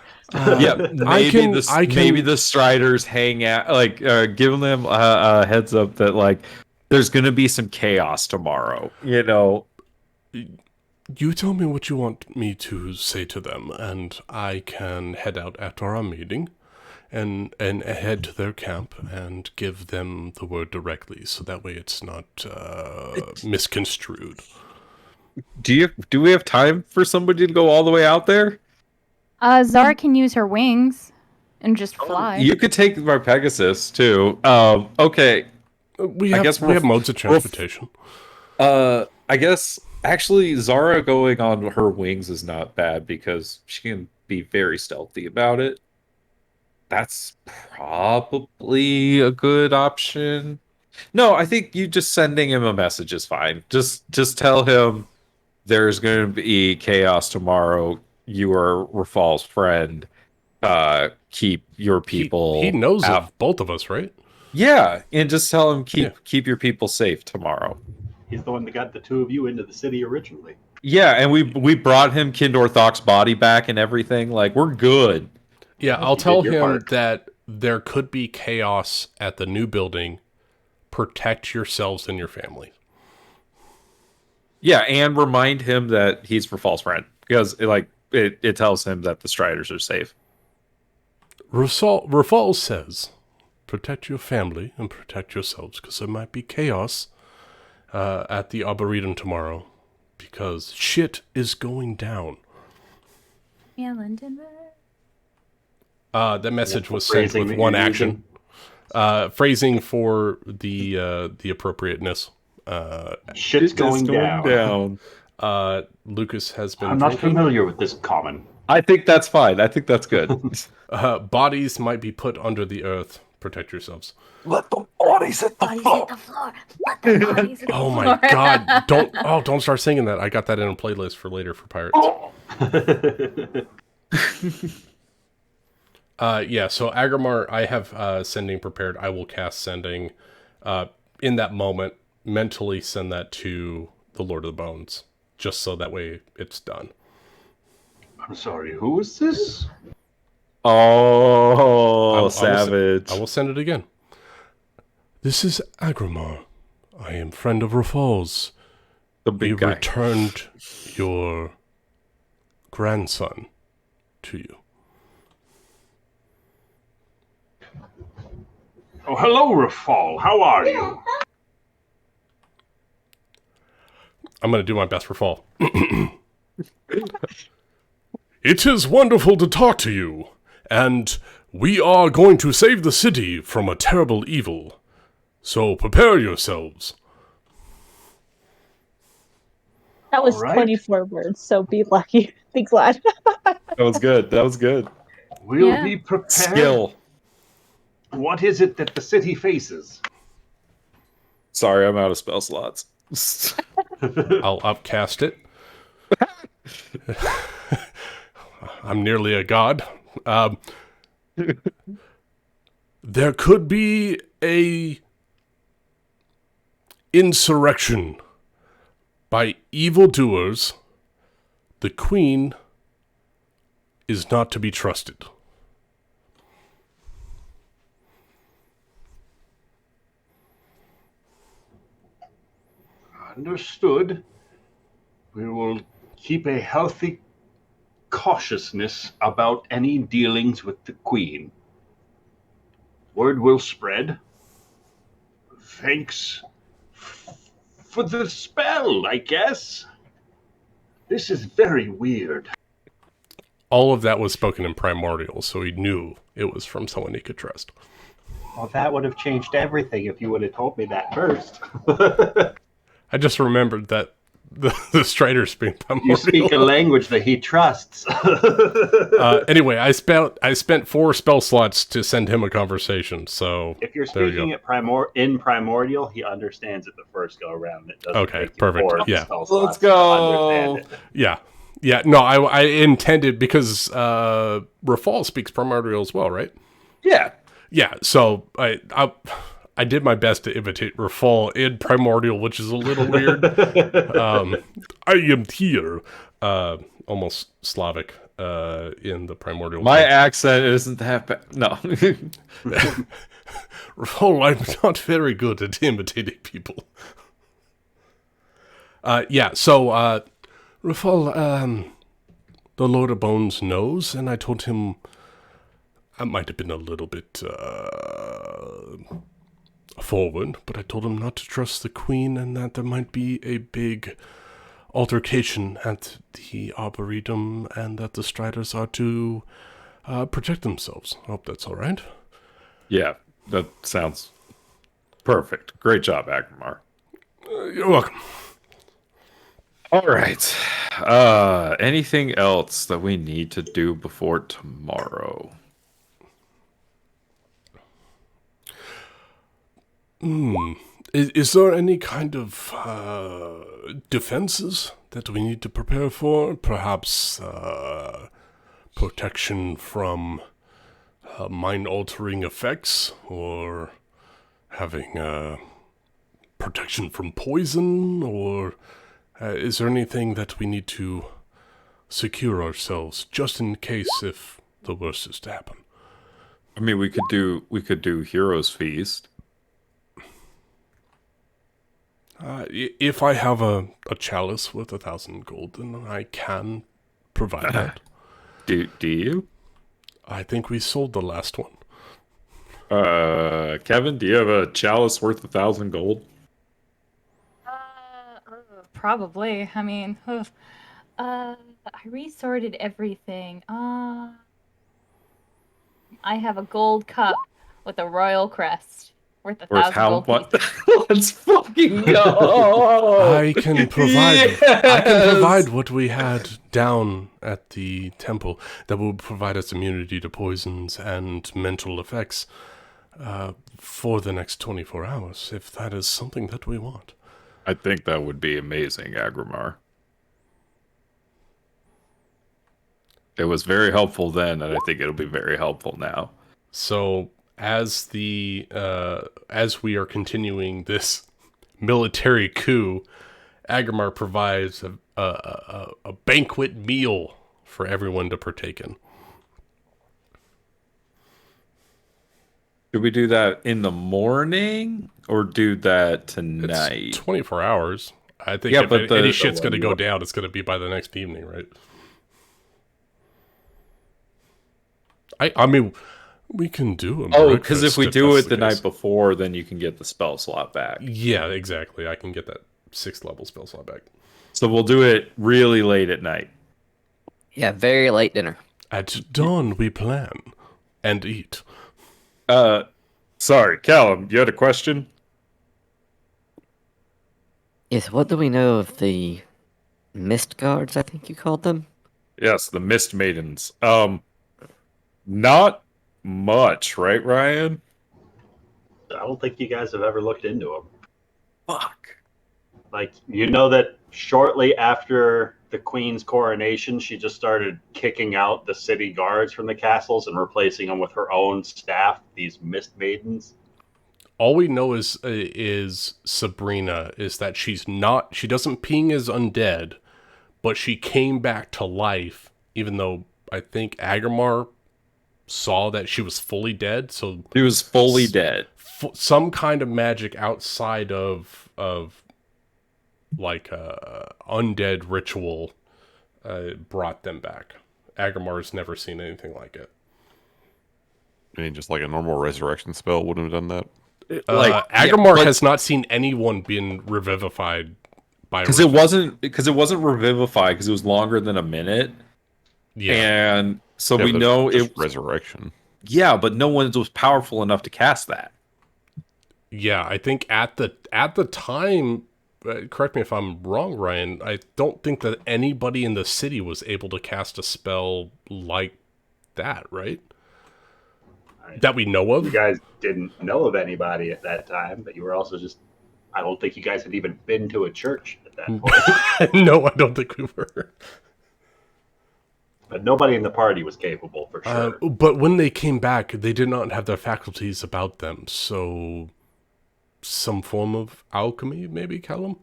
maybe the Striders hang out, like giving them a heads up that like there's gonna be some chaos tomorrow. You tell me what you want me to say to them, and I can head out after our meeting and head to their camp and give them the word directly, so that way it's not misconstrued. Do we have time for somebody to go all the way out there? Zara can use her wings and just fly. You could take my Pegasus too. Okay. We have modes of transportation. I guess actually Zara going on her wings is not bad because she can be very stealthy about it. That's probably a good option. No, I think you just sending him a message is fine. Just tell him there's going to be chaos tomorrow. You are Rafal's friend. Keep your people He knows out. of both of us, right? Yeah, and just tell him keep your people safe tomorrow. He's the one that got the two of you into the city originally. Yeah, and we brought him Kindor Thok's body back and everything. Like, we're good. Yeah, I'll You tell did your him part. that there could be chaos at the new building. Protect yourselves and your family. Yeah, and remind him that he's Rafal's friend. Because it tells him that the Striders are safe. Rafal says, protect your family and protect yourselves, because there might be chaos at the Arboretum tomorrow, because shit is going down. Yeah, London. That message was sent Phrasing with that one you're action. Phrasing for the appropriateness. Shit's going down. Lucas has been I'm not drinking. familiar with this common. I think that's fine. I think that's good. Bodies might be put under the earth. Protect yourselves. Let the bodies hit the Bodies floor. hit the floor. Let the bodies hit the Oh floor. my god! Don't start singing that. I got that in a playlist for later for pirates. Yeah. So Agrimar, I have sending prepared. I will cast sending. In that moment, mentally send that to the Lord of the Bones, just so that way it's done. I'm sorry, who is this? Oh, savage. I will send it again. This is Agrimar. I am friend of Rafal's. The We big guy. returned your grandson to you. Oh, hello, Rafal. How are you? I'm going to do my best for Fall. It is wonderful to talk to you, and we are going to save the city from a terrible evil. So prepare yourselves. That was All right. 24 words, so be lucky. Be glad. That was good. That was good. We'll Yeah. be prepared. Skill. What is it that the city faces? Sorry, I'm out of spell slots. I'll upcast it. I'm nearly a god. There could be a insurrection by evildoers. The queen is not to be trusted. Understood. We will keep a healthy cautiousness about any dealings with the Queen. Word will spread. Thanks for the spell, I guess. This is very weird. All of that was spoken in primordial, so he knew it was from someone he could trust. Well, that would have changed everything if you would have told me that first. I just remembered that the Striders speak You primordial. speak a language that he trusts. Anyway, I spent 4 spell slots to send him a conversation. So If you're there you speaking go. it in primordial, he understands it the first go around. It doesn't Okay, take you perfect. 4 Yeah. spell Let's slots to go. understand it. Yeah. No, I intended because Rafal speaks primordial as well, right? Yeah. Yeah. So I did my best to imitate Rafal in primordial, which is a little weird. I am here, almost Slavic in the primordial. My accent isn't that bad. No. Rafal, I'm not very good at imitating people. Yeah. So Rafal, the Lord of Bones knows, and I told him I might have been a little bit forward, but I told him not to trust the Queen and that there might be a big altercation at the Arboretum and that the Striders are to protect themselves. I hope that's all right. Yeah, that sounds perfect. Great job, Agrimar. You're welcome. All right. Anything else that we need to do before tomorrow? Is there any kind of defenses that we need to prepare for? Perhaps protection from mind-altering effects, or having protection from poison, or is there anything that we need to secure ourselves just in case if the worst is to happen? I mean, we could do Heroes Feast. If I have a chalice worth 1,000 gold, then I can provide that. Do you? I think we sold the last one. Kevin, do you have a chalice worth 1,000 gold? Probably. I mean, I resorted everything. I have a gold cup with a royal crest worth Worth 1,000 how gold much? pieces. Let's fucking go! I can provide. I can provide what we had down at the temple that will provide us immunity to poisons and mental effects for the next 24 hours, if that is something that we want. I think that would be amazing, Agrimar. It was very helpful then, and I think it'll be very helpful now. So, as we are continuing this military coup, Agrimar provides a banquet meal for everyone to partake in. Should we do that in the morning or do that tonight? It's 24 hours. I think Yeah, if but any shit's going to go down, it's going to be by the next evening, right? I mean, we can do a Oh, because if we breakfast do that's it the case. night before, then you can get the spell slot back. Yeah, exactly. I can get that 6th level spell slot back. So we'll do it really late at night. Yeah, very late dinner. At dawn, we plan and eat. Sorry, Callum, you had a question? Yes, what do we know of the mist guards, I think you called them? Yes, the Mist Maidens. Not much, right, Ryan? I don't think you guys have ever looked into them. Fuck. Like, you know that shortly after the Queen's coronation, she just started kicking out the city guards from the castles and replacing them with her own staff, these Mist Maidens. All we know is Sabrina, is that she doesn't ping as undead, but she came back to life, even though I think Agrimar saw that she was fully dead. So She was fully dead. Some kind of magic outside of like undead ritual brought them back. Agrimar's never seen anything like it. I mean, just like a normal resurrection spell wouldn't have done that. Agrimar has not seen anyone being revivified by because it wasn't revivified because it was longer than a minute. Yeah, and so Yeah, we but know just it. resurrection. Yeah, but no one was powerful enough to cast that. Yeah, I think at the time, correct me if I'm wrong, Ryan, I don't think that anybody in the city was able to cast a spell like that, right? That we know of? You guys didn't know of anybody at that time, but you were also just... I don't think you guys had even been to a church at that point. No, I don't think we were. But nobody in the party was capable, for sure. But when they came back, they did not have their faculties about them, so some form of alchemy, maybe, Callum?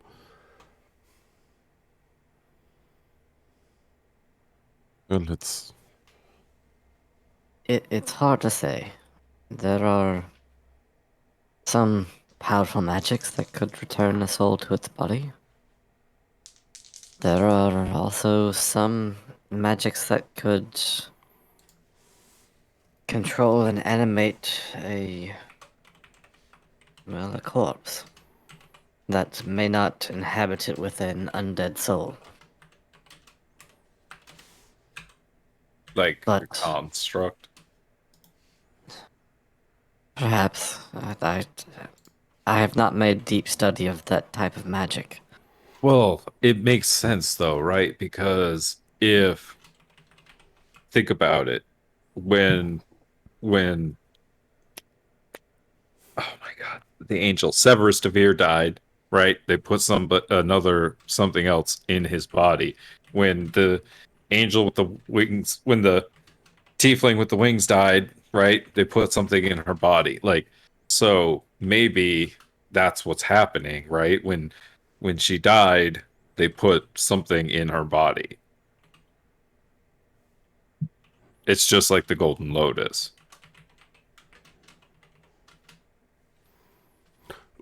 Well, it's It's hard to say. There are some powerful magics that could return a soul to its body. There are also some magics that could control and animate a corpse that may not inhabit it with an undead soul. Like a But- construct. Perhaps. I have not made deep study of that type of magic. Well, it makes sense though, right? Because if think about it, when oh my god, the angel Severus Devere died, right? They put something else in his body. When the angel with the wings, when the tiefling with the wings died, right? They put something in her body. Like, so maybe that's what's happening, right? When she died, they put something in her body. It's just like the Golden Lotus.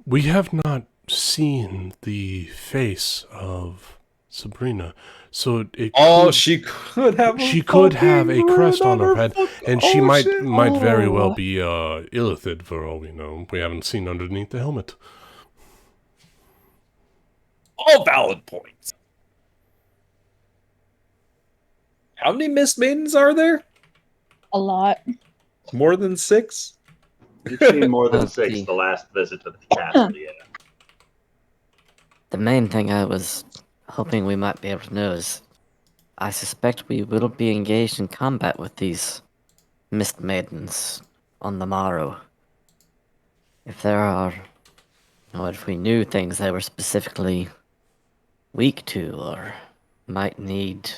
We have not seen the face of Sabrina, so it could, She could have. She could have a fucking crest on her rune head, and she might shit. very well Oh. be Illithid for all we know. We haven't seen underneath the helmet. All valid points. How many Mist Maidens are there? A lot. More than 6? We've seen more than Let's 6 see. the last visit to the castle, yeah. The main thing I was hoping we might be able to know is I suspect we will be engaged in combat with these Mist Maidens on the morrow. If there are, if we knew things they were specifically weak to or might need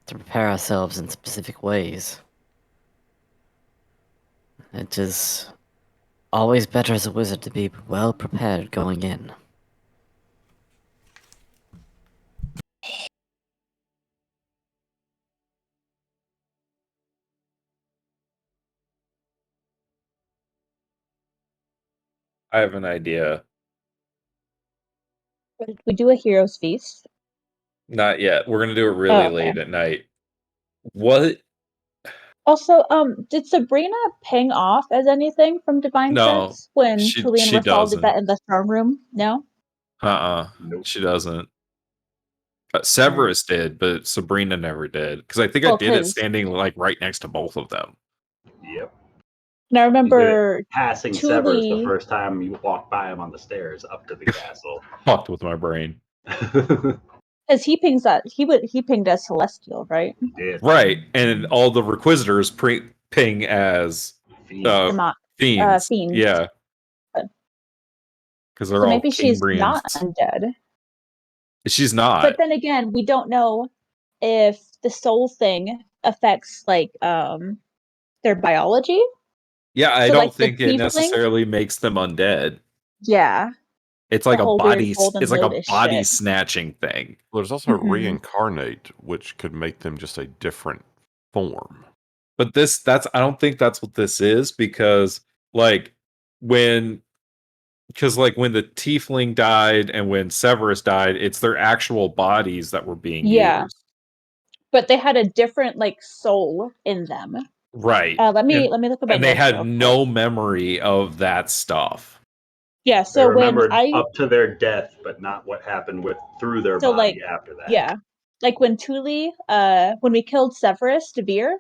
to prepare ourselves in specific ways. It is always better as a wizard to be well prepared going in. I have an idea. We do a hero's feast. Not yet. We're gonna do it really Oh, okay. late at night. What? Also, did Sabrina ping off as anything from Divine No, Sense when she Tully and Rafal did doesn't. that in the throne room? No? Nope. She doesn't. Severus did, but Sabrina never did. Because I think I Well, did it 'cause- standing like right next to both of them. Yep. And I You did it remember passing Severus the Tully. first time you walked by him on the stairs up to the castle. Fucked with my brain. Because he pings us, he pinged as Celestial, right? Did. Right, and all the Requisitors ping as Fiends. fiends. Fiends. Yeah, But- because they're So all maybe she's not Cambrians. undead. She's not. But then again, we don't know if the soul thing affects like their biology. Yeah, I So, don't like, the think it tiefling? necessarily makes them undead. Yeah. It's like The a whole body. weird golden It's like a lotus body shit. snatching thing. Well, there's also Mhm. reincarnate, which could make them just a different form. But I don't think that's what this is, because like when the tiefling died and when Severus died, it's their actual bodies that were being Yeah. used. But they had a different like soul in them. Right. Let me look at my And they notes had real no quick. memory of that stuff. Yeah, They so when remembered I up to their death, but not what happened through their So, body like, after that. yeah. Like when Tully, when we killed Severus Devere,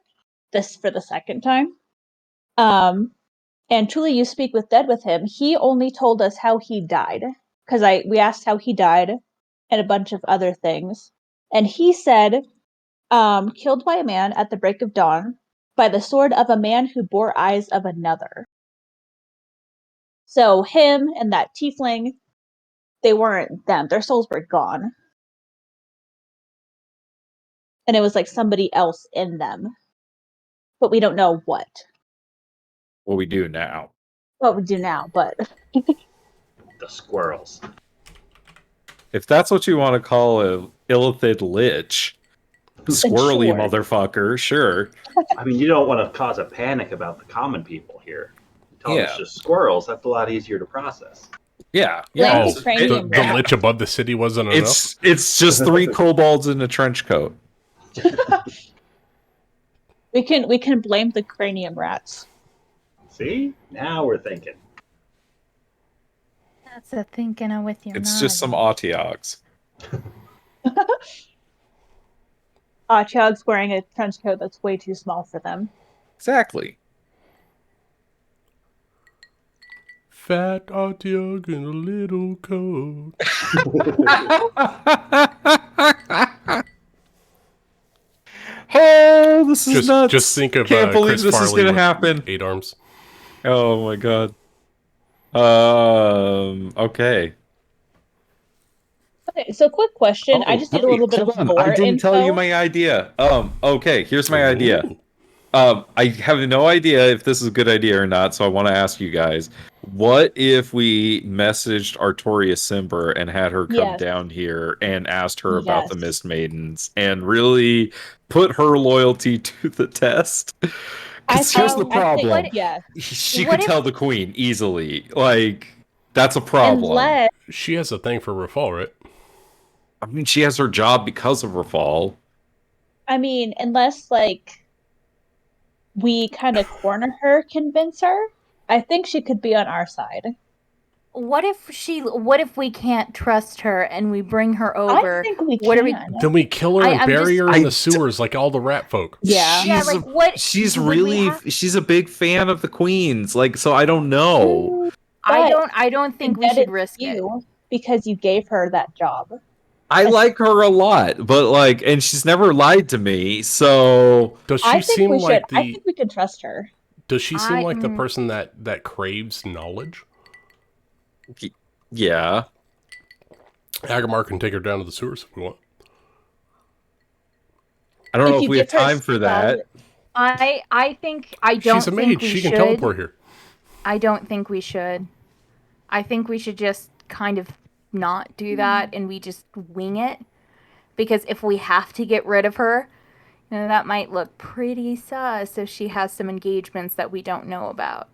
this for the second time, and Tully, you speak with dead with him, he only told us how he died. Because we asked how he died and a bunch of other things. And he said, killed by a man at the break of dawn, by the sword of a man who bore eyes of another. So him and that tiefling, they weren't them. Their souls were gone. And it was like somebody else in them. But we don't know what. What we do now. What we do now, but The squirrels. If that's what you want to call a illithid lich, squirrely sure. motherfucker, sure. I mean, you don't want to cause a panic about the common people here. You tell them it's Yeah. just squirrels. That's a lot easier to process. Yeah. Land Oh, cranium the rat. lich above the city wasn't enough? It's just 3 kobolds in a trench coat. We can blame the cranium rats. See? Now we're thinking. That's a thinking of with your It's just some noggin. Autiogs. Chug's wearing a trench coat that's way too small for them. Exactly. Fat Artyog in a little coat. Oh, this is nuts. Just think of Can't believe Chris this is Farley going to with happen. 8 arms. Oh my god. Okay. Okay, so quick question. I just need a wait, little bit of hold on. I lore didn't tell you info. my idea. Okay, here's my idea. Ooh. I have no idea if this is a good idea or not, so I want to ask you guys. What if we messaged Artoria Simber and had her come Yes. down here and asked her about the Yes. Mist Maidens and really put her loyalty to the test? I Because here's the think, problem. yes. She What could if- tell the queen easily. Like, that's a problem. Unless, She has a thing for Rafal, right? I mean, she has her job because of her fall. unless like we kind of corner her, convince her, I think she could be on our side. What if we can't trust her and we bring her I over? think we What are we- can. Then we kill her and I'm bury just- her in I the sewers like all the rat folk. Yeah. Yeah, She's like, what she's would we really have- she's a big fan of the queens. Like, so I don't know. I But don't think we that should is risk it. you because you gave her that job. I like her a lot, but like, and she's never lied to me. So Does I she think seem we like should. I the? think we can trust her. Does she seem like the I'm- person that craves knowledge? yeah, Agamar can take her down to the sewers if we want. I don't know if you we have give her time for that. I think I don't She's a think mage. we She should. can teleport here. I don't think we should. I think we should just kind of not do that and we just wing it. Because if we have to get rid of her, that might look pretty sus if she has some engagements that we don't know about.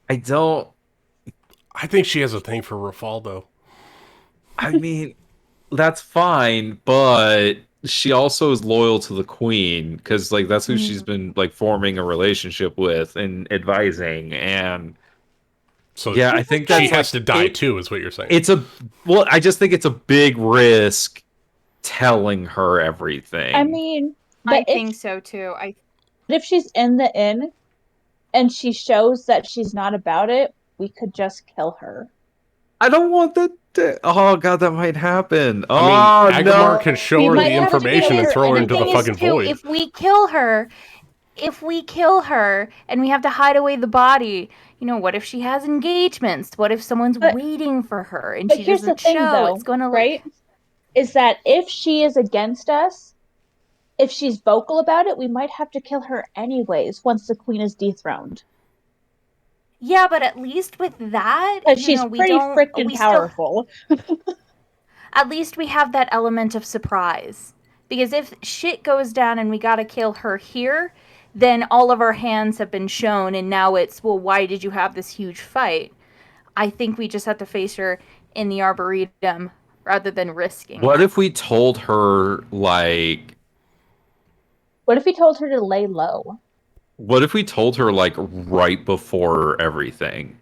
I don't. I think she has a thing for Rafal, though. I mean, that's fine, but she also is loyal to the queen because, like, that's who she's been like forming a relationship with and advising. And So yeah, I think she that's has to like, die too, is what you're saying. I just think it's a big risk telling her everything. But I think so too. if she's in the inn and she shows that she's not about it, we could just kill her. I don't want that. Oh god, that might happen. Oh I mean, Agamar no! can show We her might the have to information kill and her, throw her and into the the thing is, fucking void. If we kill her and we have to hide away the body, what if she has engagements? What if someone's waiting for her and But she here's the doesn't thing, show? though, It's going to right? Is that if she is against us, if she's vocal about it, we might have to kill her anyways once the queen is dethroned. Yeah, but at least with that, Because she's pretty freaking powerful. At least we have that element of surprise. Because if shit goes down and we gotta kill her here, then all of our hands have been shown and now it's, well, why did you have this huge fight? I think we just have to face her in the Arboretum rather than risking What it. if we told her, like... What if we told her to lay low? What if we told her, like, right before everything?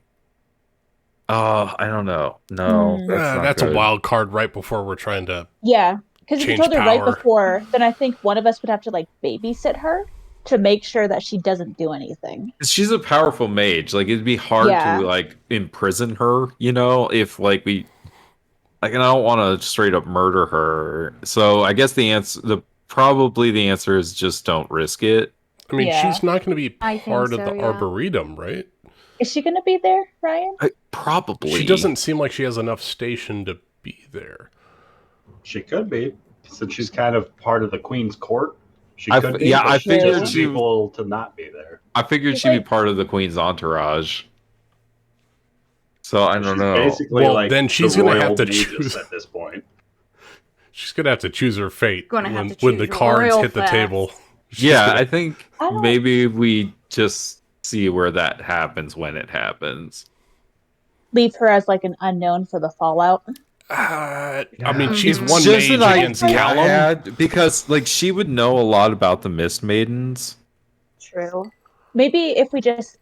I don't know. No, That's a wild card right before we're trying to... Yeah, because if you change told her right power. before, then I think one of us would have to, like, babysit her to make sure that she doesn't do anything. She's a powerful mage. Like, it'd be hard to, like, imprison her, if, like, we... Like, and I don't want to straight up murder her. So I guess the answer is just don't risk it. I mean, Yeah. she's not going to be I think part of so, the yeah. Arboretum, right? Is she going to be there, Ryan? Probably. She doesn't seem like she has enough station to be there. She could be, since she's kind of part of the queen's court. She I could f- be. yeah, but I she figured doesn't she- people to not be there. I figured She's she'd be like- part of the queen's entourage. So I don't She's know. basically Well, like then she's the gonna royal have to magus choose. at this point. She's going to have to choose her fate Gonna have to when the choose cards real hit the fast. table. She's Yeah, gonna- I think I don't- maybe we just see where that happens when it happens. Leave her as, like, an unknown for the fallout. I mean, she's It's one just mage an against idea I Callum. had, because like she would know a lot about the Mist Maidens. True. Maybe if we just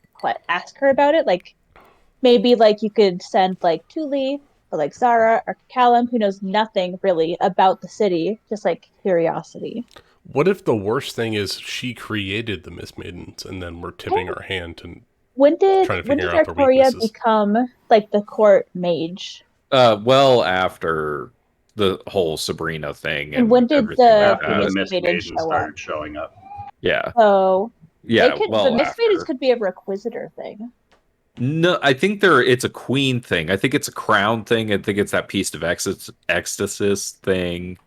ask her about it, like, maybe, like, you could send, like, Tuli or, like, Zara or Callum, who knows nothing really about the city, just, like, curiosity. What if the worst thing is she created the Mist Maidens and then we're tipping our hand and When did Trying to when figure did out their Artoria weaknesses. become, like, the court mage? Well after the whole Sabrina thing And when did everything the like After the that. Mist Mist Maidens Maidens show started showing up. Yeah. So Yeah, they could, well the Mist after. Maidens could be a Requisitor thing. No, I think it's a queen thing. I think it's a crown thing. I think it's that piece of ecstasy thing.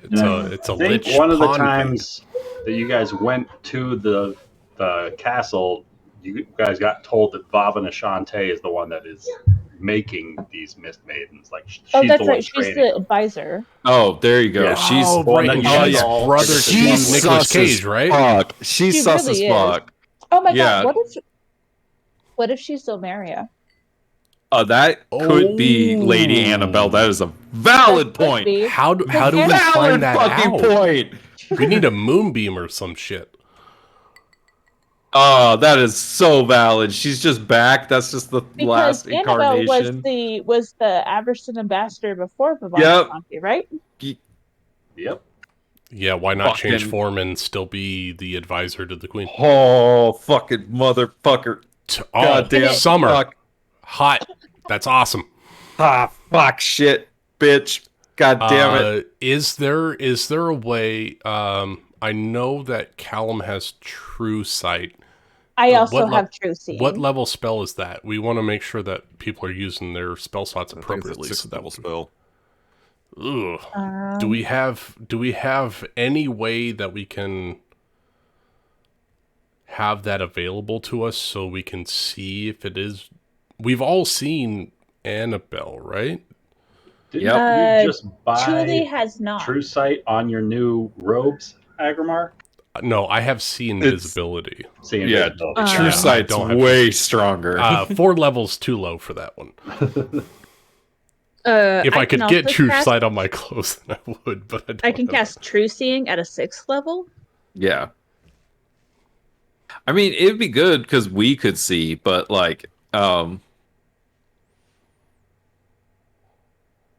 It's a I think lich one of the pawn thing. times that you guys went to the castle, you guys got told that Vavana Shante is the one that is making these Mist Maidens. Like she's that's the one right. She's training the them. advisor. Oh, there you go. Yeah. She's Oh, the one right. that you Oh, guys She's yeah. all brother to participated in. Nicolas Cage, right? Fuck. She's She sus really as is. fuck. Oh my Yeah. god! What if she's Silmaria? That could be Lady Oh. Annabelle. That is a valid That could point. be. How do we Valid find that fucking out? point. We need a moonbeam or some shit. Oh, that is so valid. She's just back. That's just the Because last Annabelle incarnation. was the Averson ambassador before Vavana Yep. Shante, right? Yep. Yeah, why not change Fucking- form and still be the advisor to the queen? Oh, fucking motherfucker. Oh, Goddamn summer. fuck. Hot. That's awesome. Ah, fuck shit, bitch. God damn it. Is there a way? I know that Callum has true sight. I also What have true seeing. What level spell is that? We want to make sure that people are using their spell slots I think it's appropriately. a 6th level spell. Ugh. Um, Do we have any way that we can have that available to us so we can see if it is? We've all seen Annabelle, right? Didn't Yep. you just Truly buy has not. True Sight on your new robes, Agrimar? No, I have seen It's- visibility. Seeing Yeah, visibility. True I Sight's don't have way stronger. 4 levels too low for that one. If I can could get also true cast- sight on my clothes, then I would. But I, don't I can have cast True Seeing at a 6th level. Yeah. I mean, it'd be good because we could see, but like,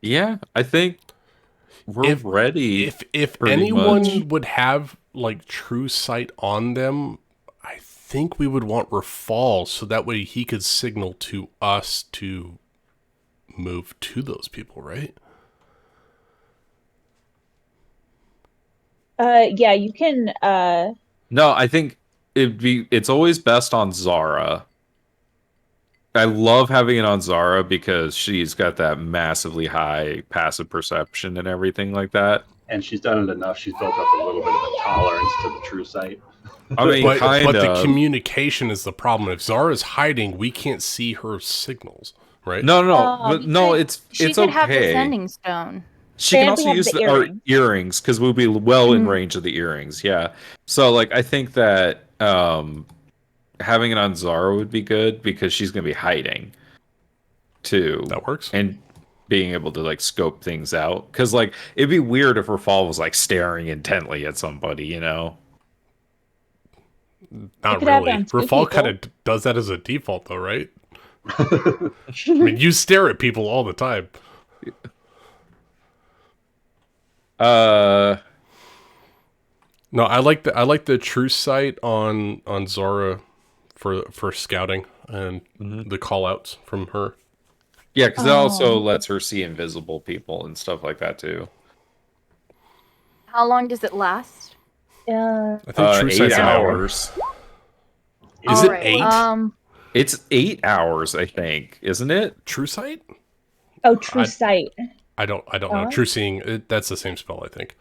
yeah, I think we're If- ready. If pretty anyone much. would have like true sight on them, I think we would want Rafal so that way he could signal to us to move to those people, right? Yeah, you can. No, I think it's always best on Zara. I love having it on Zara because she's got that massively high passive perception and everything like that. And she's done it enough. She's built up a little bit of a tolerance to the True Sight. I mean, But kind the of. communication is the problem. If Zara's hiding, we can't see her signals, right? No, you it's She it's could have the okay. sending stone. She can And we also have use the our earrings. earrings because we'll be well in Mhm. range of the earrings. Yeah. So like, I think that having it on Zara would be good because she's gonna be hiding too, That works. and being able to like scope things out. Because like, it'd be weird if Rafal was like staring intently at somebody, you know. Not could have really. them two Rafal people. kind of does that as a default, though, right? I mean, you stare at people all the time. Uh, No, I like the true sight on Zara for scouting and the call outs from her. yeah, because it also Oh. lets her see invisible people and stuff like that too. How long does it last? Yeah. I think true 8 sight's an hour. hours. Is All it right, 8? It's 8 hours, I think, isn't it? True sight? Oh, True I- Sight. I don't know. Huh? True seeing, that's the same spell, I think.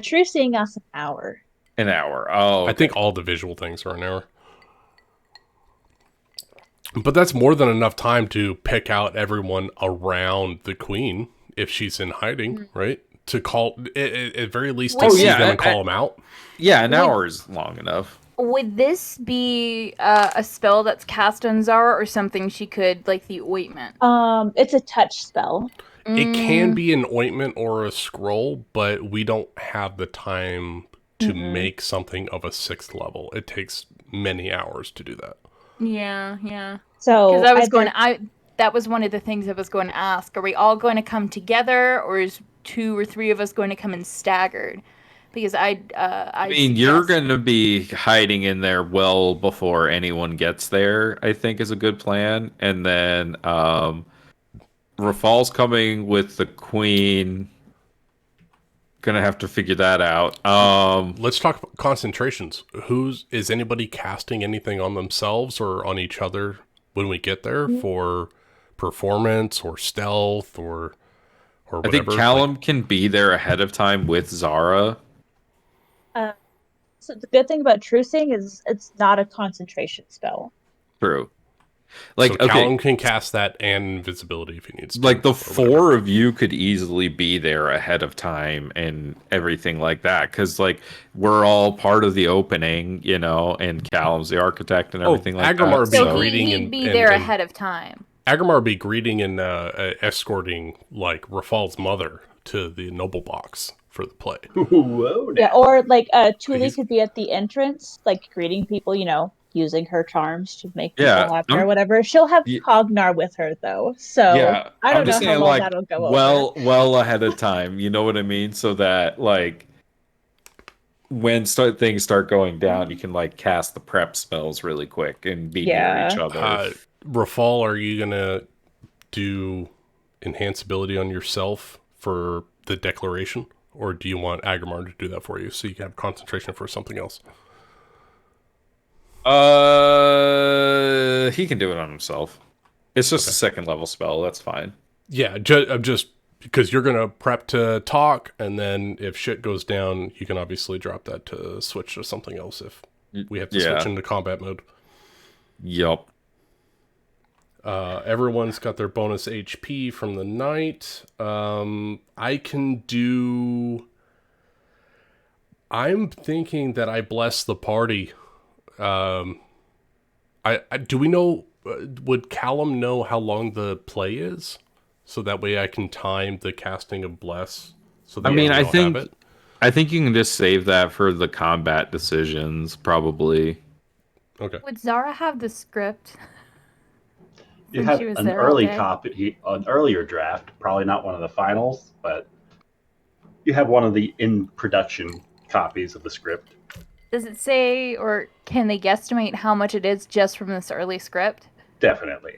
True Seeing lasts an hour. An hour. Oh, I think all the visual things are an hour. But that's more than enough time to pick out everyone around the queen if she's in hiding, right? To call, at very least, to Oh, see yeah, them and call them out. yeah, an hour is long enough. Would this be a spell that's cast on Zara or something she could, like the ointment? It's a touch spell. It can be an ointment or a scroll, but we don't have the time to make something of a 6th level. It takes many hours to do that. Yeah, yeah. So Because I was either- going, that was one of the things I was going to ask. Are we all going to come together, or is 2 or 3 of us going to come in staggered? Because I mean, you're suggest- going to be hiding in there well before anyone gets there, I think is a good plan. And then Rafal's coming with the queen gonna have to figure that out. Let's talk about concentrations. Is anybody casting anything on themselves or on each other when we get there for performance or stealth or whatever? I think Callum can be there ahead of time with Zara. So the good thing about trucing is it's not a concentration spell. True. So Callum can cast that and invisibility if he needs to. Like the four of you could easily be there ahead of time and everything like that, because like we're all part of the opening, you know, and Callum's the architect and everything like Agrimar that. Be greeting he'd be there ahead of time. Agrimar would be greeting and escorting like Rafal's mother to the noble box for the play. Whoa, Yeah, or like Tuli could be at the entrance, like greeting people, you know, using her charms to make people happy or whatever. She'll have Cognar with her though, so I don't know how long that'll go over. Well ahead of time, you know what I mean, so that like when things start going down, you can like cast the prep spells really quick and be near each other. Rafal, are you gonna do enhance ability on yourself for the declaration, or do you want Agrimar to do that for you so you can have concentration for something else? He can do it on himself. It's just a second level spell. That's fine. Yeah, I'm just because you're gonna prep to talk, and then if shit goes down, you can obviously drop that to switch to something else if we have to switch into combat mode. Yup. Everyone's got their bonus HP from the night. I can do. I'm thinking that I bless the party. Do we know? Would Callum know how long the play is, so that way I can time the casting of bless? So that I think you can just save that for the combat decisions, probably. Okay. Would Zara have the script? You have an early copy, an earlier draft, probably not one of the finals, but you have one of the in production copies of the script. Does it say, or can they guesstimate how much it is just from this early script? Definitely.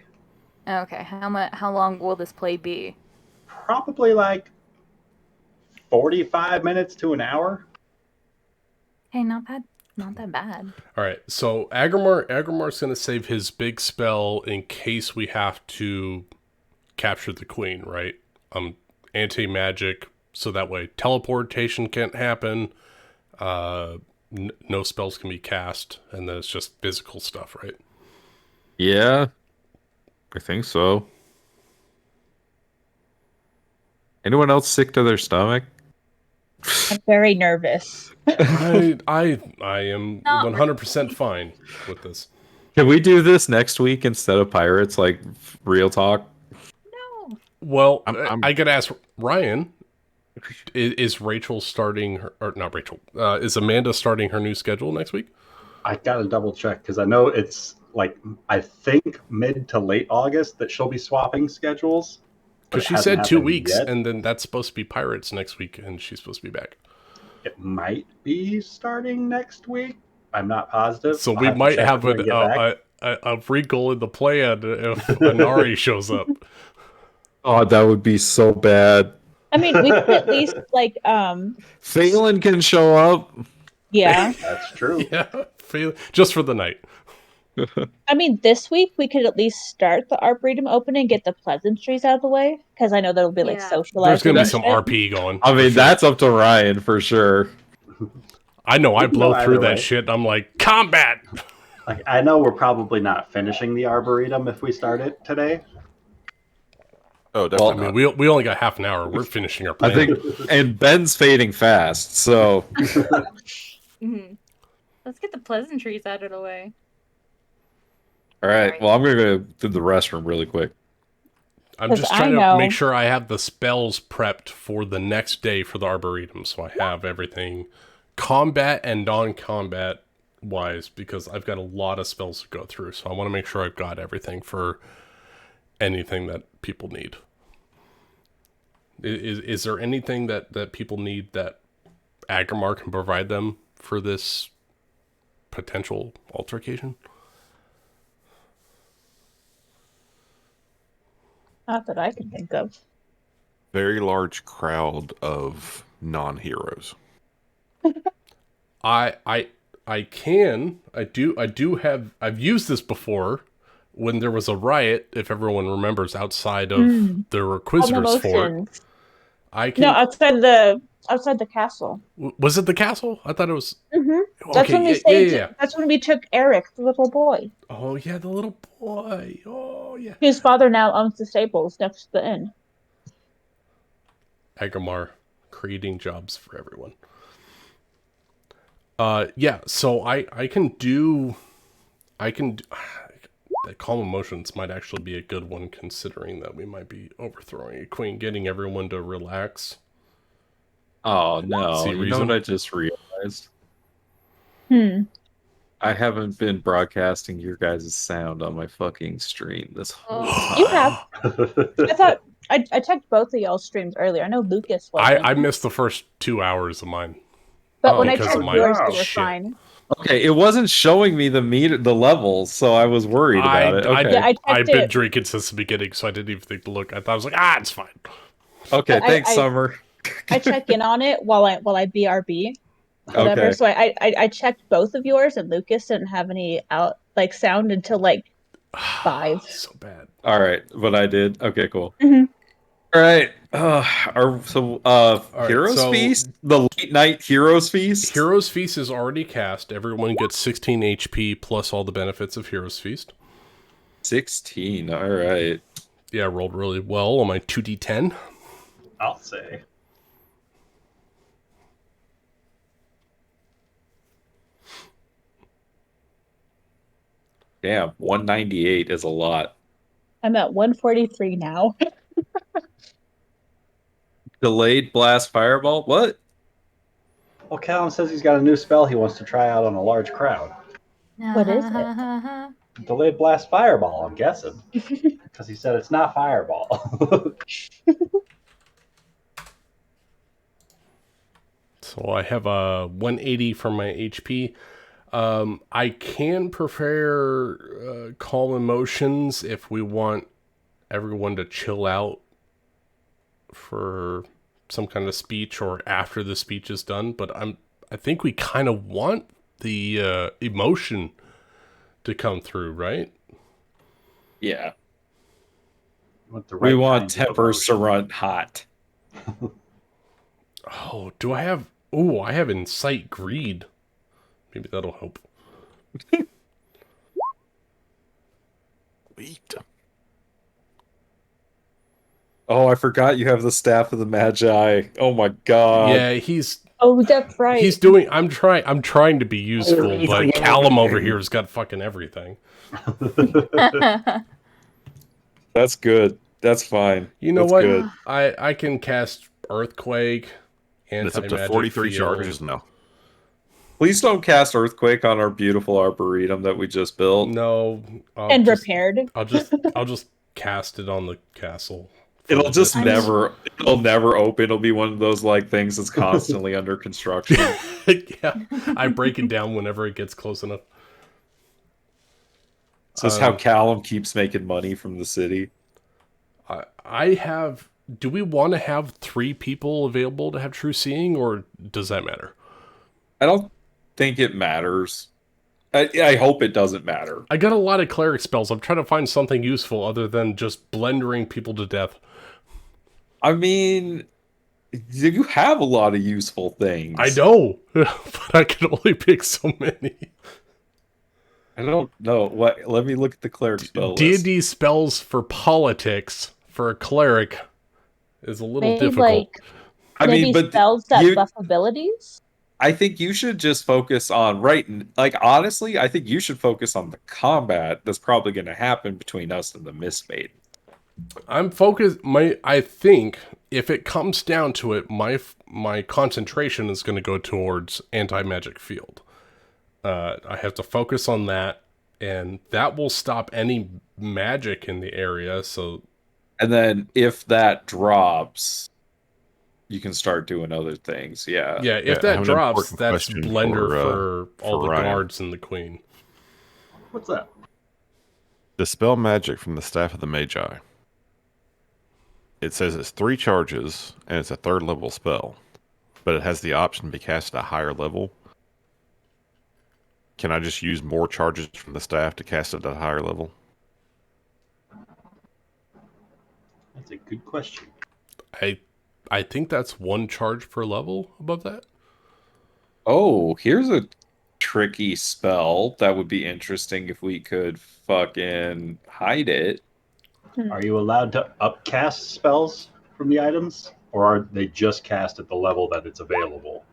Okay, how long will this play be? Probably like 45 minutes to an hour. Hey, not bad. Not that bad. All right, so Agrimar's going to save his big spell in case we have to capture the queen, right? Anti-magic, so that way teleportation can't happen, no spells can be cast, and then it's just physical stuff, right? Yeah, I think so. Anyone else sick to their stomach? I'm very nervous. I am 100% fine with this. Can we do this next week instead of pirates, like real talk? No. Well, I gotta ask Ryan, is Rachel starting her, or not Rachel, is Amanda starting her new schedule next week? I gotta double check, because I know it's like, I think mid to late August that she'll be swapping schedules. Because she said 2 weeks, and then that's supposed to be pirates next week, and she's supposed to be back. It might be starting next week. I'm not positive. So we might have a wrinkle in the plan if Anari shows up. Oh, that would be so bad. I mean, we could at least like Phelan can show up. Yeah. That's true. Yeah, just for the night. I mean, this week we could at least start the Arboretum opening and get the pleasantries out of the way, because I know there'll be like socializing. There's going to be some RP going. I mean, that's up to Ryan for sure. I know I blow through that shit. And I'm like, combat! Like, I know we're probably not finishing the Arboretum if we start it today. Oh, definitely. Well, I mean, we only got half an hour. We're finishing our plan. I think, and Ben's fading fast, so. Let's get the pleasantries out of the way. All right. Well, I'm going to go to the restroom really quick. I'm just trying to make sure I have the spells prepped for the next day for the Arboretum, so I have everything combat and non-combat wise, because I've got a lot of spells to go through, so I want to make sure I've got everything for anything that people need. Is there anything that people need that Agrimar can provide them for this potential altercation? Not that I can think of. Very large crowd of non-heroes. I do have. I've used this before when there was a riot. If everyone remembers, outside of the Requisitor's Fort. Emotions. I No, can. outside the castle. Was it the castle? I thought it was. That's when we Okay, saved. yeah. That's when we took Eric, the little boy, Oh yeah, the little boy. Oh yeah. whose father now owns the stables next to the inn. Agrimar creating jobs for everyone. Yeah, so I can do that calm emotions might actually be a good one, considering that we might be overthrowing a queen, getting everyone to relax. Oh no! See You know reason? what I just realized? I haven't been broadcasting your guys' sound on my fucking stream this whole time. You have. I thought I checked both of y'all's streams earlier. I know Lucas wasn't, I missed the first 2 hours of mine. but when I because checked of my yours, they were shit. fine. Okay, it wasn't showing me the levels, so I was worried about it. Okay, Yeah, I I've checked been it. drinking since the beginning, so I didn't even think to look. I thought I was like, it's fine. okay, I- thanks, I- Summer. I check in on it while I BRB, whatever. Okay. So I checked both of yours, and Lucas didn't have any sound until 5. So bad. All right, but I did. Okay, cool. Mhm. All right. Heroes so- Feast, the late night Heroes Feast. Heroes Feast is already cast. Everyone gets 16 HP plus all the benefits of Heroes Feast. 16. All right. Yeah, I rolled really well on my 2d10. I'll say. Damn, 198 is a lot. I'm at 143 now. Delayed blast fireball. What? Well, Callum says he's got a new spell he wants to try out on a large crowd. What is it? Delayed blast fireball, I'm guessing. Because he said it's not fireball. So I have a 180 for my HP. I can prepare calm emotions if we want everyone to chill out for some kind of speech or after the speech is done. But I think we kind of want the emotion to come through, right? Yeah. We want tempers to run hot. Oh, do I have... Oh, I have Incite Greed. Maybe that'll help. Sweet. Oh, I forgot you have the Staff of the Magi. Oh my god. Yeah, he's... Oh, that's right. He's doing... I'm trying to be useful, but Callum over here has got fucking everything. That's good. That's fine. You know That's what? Good. I can cast Earthquake, It's up to Anti-Magic 43 Field. charges now. Please don't cast Earthquake on our beautiful Arboretum that we just built. No. repaired. I'll just cast it on the castle. It'll just it'll never open. It'll be one of those things that's constantly under construction. Yeah, I break it down whenever it gets close enough. So that's how Callum keeps making money from the city. I have... Do we want to have 3 people available to have True Seeing, or does that matter? I don't think it matters. I hope it doesn't matter. I got a lot of cleric spells. I'm trying to find something useful other than just blendering people to death. I mean, you have a lot of useful things. I know, but I can only pick so many. I don't know. Let me look at the cleric spell list. D&D spells for politics for a cleric is a little Maybe, difficult. I mean, but spells that buff abilities. I think you should just focus on honestly, I think you should focus on the combat that's probably going to happen between us and the Mistmaiden. I'm focused. I think if it comes down to it, my concentration is going to go towards anti-magic field. I have to focus on that, and that will stop any magic in the area. So, and then if that drops, you can start doing other things. Yeah. Yeah. If I that have an drops, important that's question blender for all the Ryan. guards and the queen. What's that? Dispel magic from the Staff of the Magi. It says it's 3 charges, and it's a 3rd level spell. but it has the option to be cast at a higher level. Can I just use more charges from the staff to cast it at a higher level? That's a good question. I think that's 1 charge per level above that. Oh, here's a tricky spell that would be interesting if we could fucking hide it. Are you allowed to upcast spells from the items, or are they just cast at the level that it's available?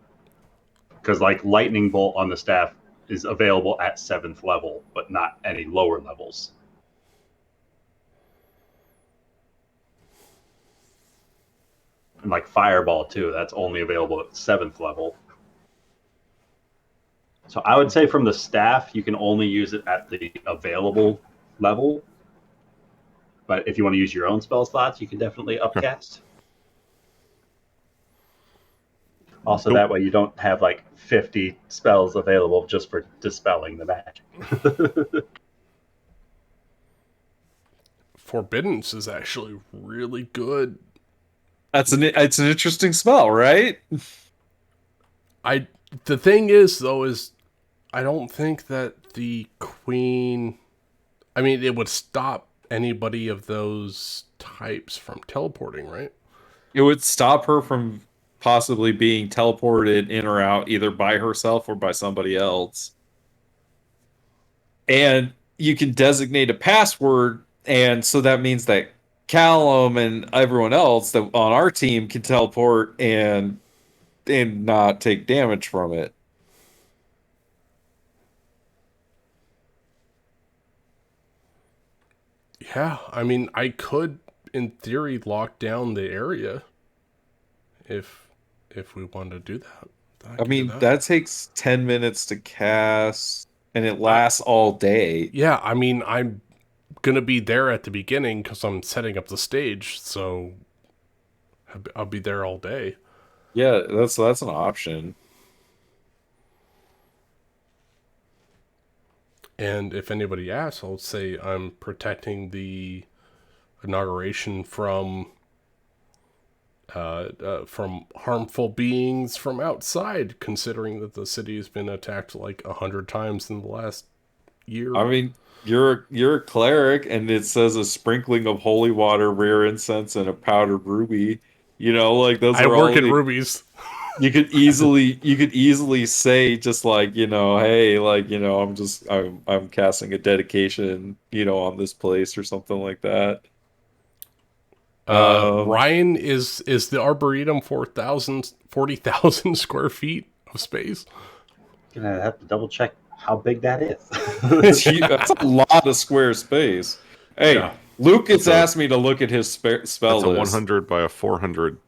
Because like lightning bolt on the staff is available at 7th level, but not any lower levels. And like fireball too, that's only available at 7th level. So I would say from the staff, you can only use it at the available level. But if you want to use your own spell slots, you can definitely upcast. Also, that way you don't have like 50 spells available just for dispelling the magic. Forbiddance is actually really good. It's an interesting spell, right? The thing is though is I don't think that the queen, I mean, it would stop anybody of those types from teleporting, right? It would stop her from possibly being teleported in or out either by herself or by somebody else. And you can designate a password, and so that means that Callum and everyone else that on our team can teleport and not take damage from it. Yeah, I mean, I could, in theory, lock down the area if we wanted to do that. I mean, that takes 10 minutes to cast, and it lasts all day. Yeah, I mean, I'm gonna be there at the beginning because I'm setting up the stage, so I'll be there all day. Yeah, that's an option. And if anybody asks, I'll say I'm protecting the inauguration from harmful beings from outside, considering that the city has been attacked like 100 times in the last year. I mean, you're a cleric, and it says a sprinkling of holy water, rare incense, and a powdered ruby. You know, like those I are all work in rubies. You could easily say just like, you know, hey, like, you know, I'm casting a dedication, you know, on this place or something like that. Ryan is the Arboretum 40,000 square feet of space. Gonna have to double check how big that is. That's a lot of square space. Hey, yeah. Lucas asked me to look at his spell list. That's a 100 by a 400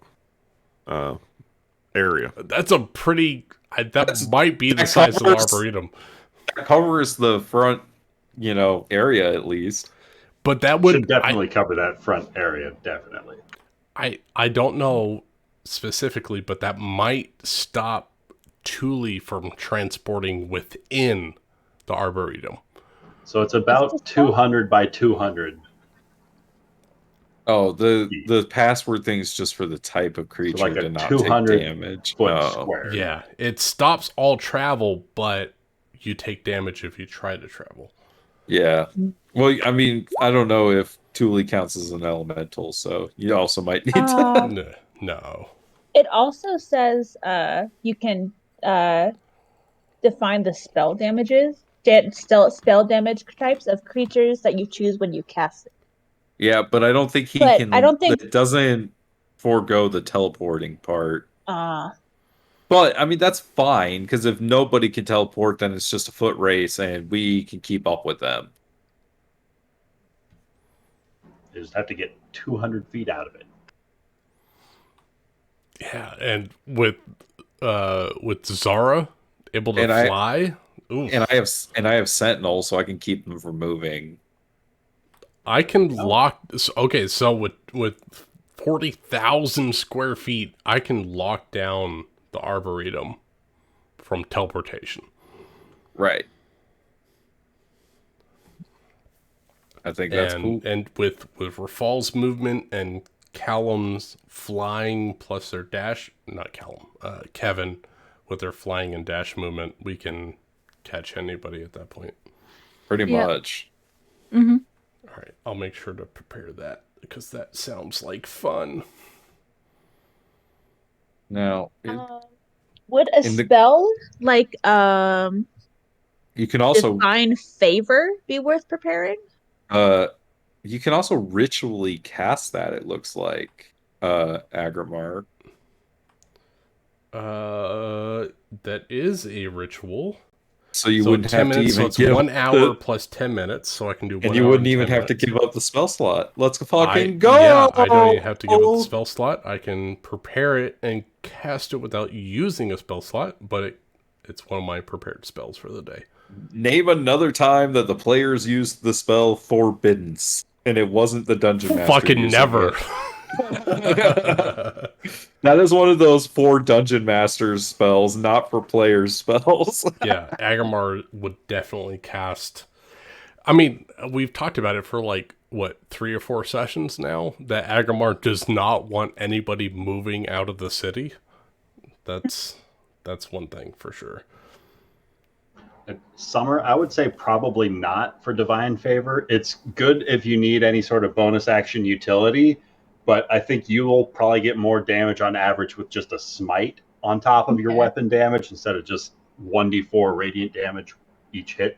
area. That's a pretty. That might be the size of the Arboretum. That covers the front, you know, area at least. But that would should definitely cover that front area. Definitely. I don't know specifically, but that might stop Thule from transporting within the Arboretum. So it's about 200 by 200. Oh, the password thing is just for the type of creature, so like to not take damage. Square. Yeah, it stops all travel, but you take damage if you try to travel. Yeah. Well, I mean, I don't know if Thule counts as an elemental, so you also might need to. No. It also says you can define the spell damages, spell damage types of creatures that you choose when you cast it. Yeah, but I don't think I don't think it doesn't forego the teleporting part. But I mean, that's fine, because if nobody can teleport, then it's just a foot race, and we can keep up with them. You just have to get 200 feet out of it. Yeah, and with Zara able to fly, and I have Sentinel, so I can keep them from moving. I can lock. Okay, so with 40,000 square feet, I can lock down the Arboretum from teleportation. Right. I think that's cool. And with Rafal's movement and Callum's flying plus their dash, not Callum, Kevin, with their flying and dash movement, we can catch anybody at that point. Pretty Yeah. much. Mm-hmm. All right, I'll make sure to prepare that because that sounds like fun. Now, Would a In the- spell like you can also Divine Favor be worth preparing? you can also ritually cast that, it looks like, Agrimar. That is a ritual. So you So wouldn't 10 have to minutes, even so it's give 1 hour the- plus 10 minutes, so I can do 1 and you hour wouldn't and even 10 have to minutes. give up the spell slot. Let's fucking go! Yeah, I don't even have to give up the spell slot. I can prepare it and cast it without using a spell slot, but it's one of my prepared spells for the day. Name another time that the players used the spell Forbidden, and it wasn't the dungeon master. Fucking using never. it. That is one of those for dungeon masters spells, not for players spells. Yeah, Agrimar would definitely cast. I mean, we've talked about it for like, what, 3 or 4 sessions now, that Agrimar does not want anybody moving out of the city. That's one thing for sure. Summer, I would say probably not for Divine Favor. It's good if you need any sort of bonus action utility, but I think you will probably get more damage on average with just a smite on top of your weapon damage instead of just 1d4 radiant damage each hit.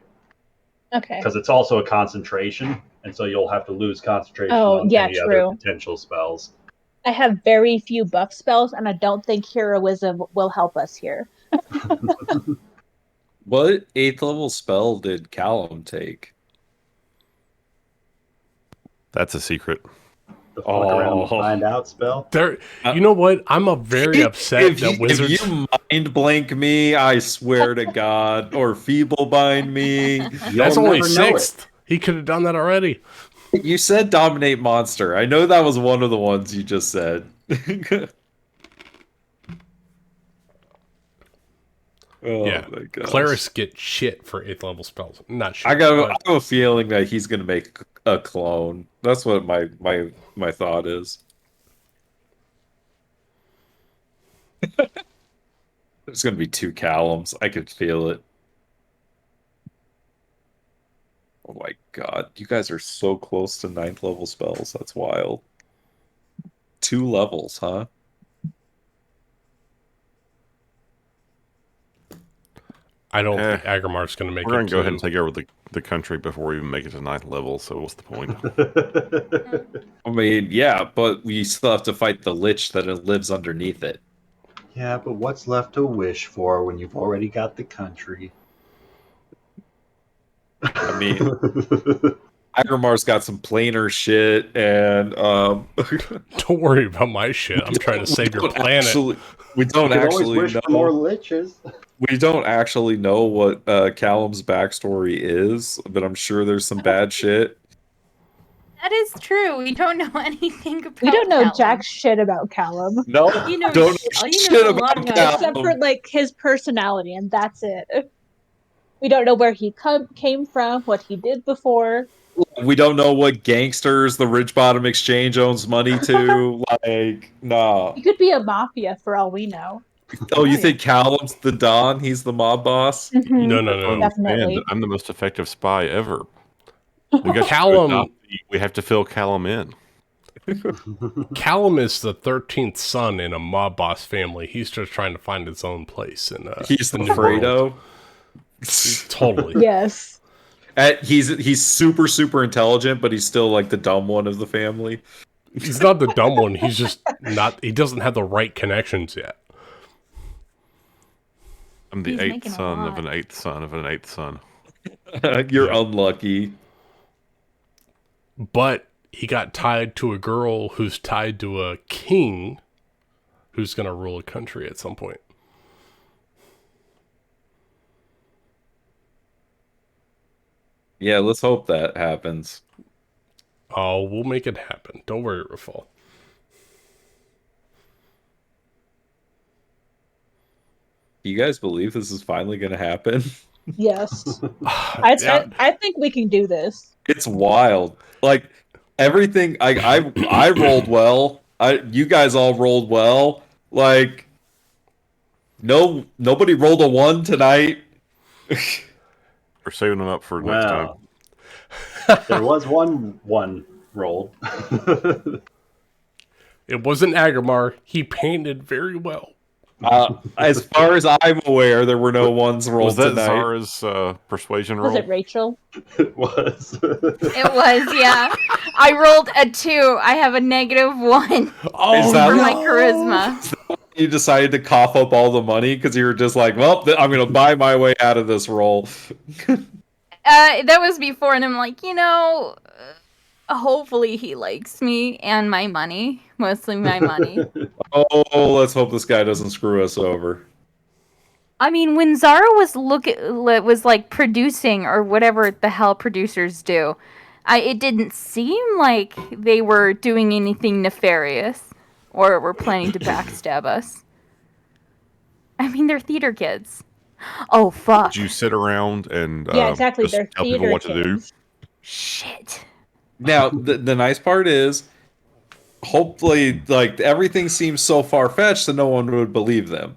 Okay. Because it's also a concentration, and so you'll have to lose concentration Oh, on yeah, any true. other potential spells. I have very few buff spells, and I don't think Heroism will help us here. What 8th level spell did Callum take? That's a secret. The fuck around and find out spell. There, you know what? I'm very upset that Wizards. If you mind blank me, I swear to God, or feeble bind me. That's You'll only never know 6th. He could have done that already. You said dominate monster. I know that was one of the ones you just said. Oh Yeah, my gosh. Clerics get shit for 8th level spells. Not shit. I have a feeling that he's gonna make a clone. That's what my thought is. There's gonna be 2 Callums. I could feel it. Oh my god, you guys are so close to 9th level spells. That's wild. 2 levels, huh? I don't think Agrimar's going to make it. We're going to go ahead and take over the country before we even make it to 9th level, so what's the point? I mean, yeah, but we still have to fight the lich that lives underneath it. Yeah, but what's left to wish for when you've already got the country? I mean, Agrimar's got some planar shit, and Don't worry about my shit. I'm trying to save your planet. We don't You can always actually wish know. for more liches. We don't actually know what Callum's backstory is, but I'm sure there's some bad shit. That is true. We don't know anything about We don't know Callum. jack shit about Callum. No, You know don't sh- know you shit know a about lot about Callum. Except for like his personality, and that's it. We don't know where he came from, what he did before. We don't know what gangsters the Ridge Bottom Exchange owns money to. Like, nah. He could be a mafia for all we know. Oh, you think Callum's the Don? He's the mob boss? Mhm. No. Definitely. I'm the most effective spy ever. We got Callum. We have to fill Callum in. Callum is the 13th son in a mob boss family. He's just trying to find his own place in He's the the new world. Fredo. Totally. Yes. He's super intelligent, but he's still like the dumb one of the family. He's not the dumb one. He's just not. He doesn't have the right connections yet. I'm the He's 8th making a son lot. of an 8th son of an 8th son. You're unlucky. But he got tied to a girl who's tied to a king who's going to rule a country at some point. Yeah, let's hope that happens. Oh, we'll make it happen. Don't worry, Rafal. You guys believe this is finally going to happen? Yes. Yeah. I think we can do this. It's wild. Like everything, I rolled well. You guys all rolled well. Like, nobody rolled a 1 tonight. We're saving them up for next time. Well, there was one rolled. It wasn't Agamar. He painted very well. As far as I'm aware, there were no ones rolled Was that tonight. Zara's persuasion roll? Was it Rachel? It was. It was, yeah. I rolled a 2. I have a -1 Oh, that- for no. my charisma. You decided to cough up all the money because you were just like, well, I'm going to buy my way out of this roll. That was before, and I'm like, hopefully he likes me and my money. Mostly my money. Oh, let's hope this guy doesn't screw us over. I mean, when Zara was like producing or whatever the hell producers do, it didn't seem like they were doing anything nefarious or were planning to backstab us. I mean, they're theater kids. Oh fuck! Did you sit around and Yeah, exactly. just They're tell people theater what to do? kids. Shit. Now, the nice part is, hopefully, like, everything seems so far-fetched that no one would believe them.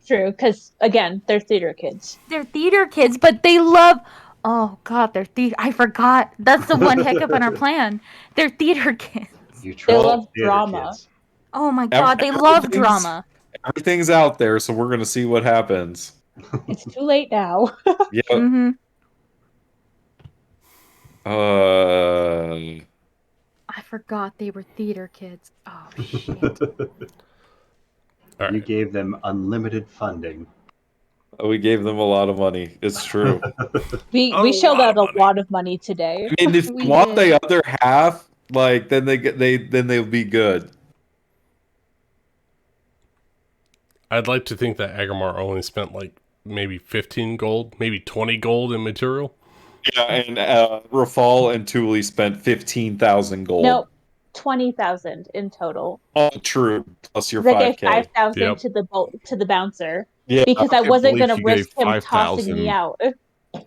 True, because again, they're theater kids. They're theater kids, but they love. Oh god, they're theater. I forgot. That's the one hiccup in our plan. They're theater kids. You They troll love theater drama. kids. Oh my god, they love drama. Everything's out there, so we're going to see what happens. It's too late now. Yeah. Mm-hmm. I forgot they were theater kids. Oh shit. All You right. gave them unlimited funding. We gave them a lot of money. It's true. We shelled out a lot of money today. I mean, if We you want did. the other half, like, then they'll be good. I'd like to think that Agamar only spent like maybe 15 gold, maybe 20 gold in material. Yeah, and Rafal and Thule spent 15,000 gold. No, 20,000 in total. Oh, true. Plus your I gave 5K. 5,000 Yep. to the bouncer Yeah, because I can't wasn't believe going to you risk gave him tossing 5,000. me out.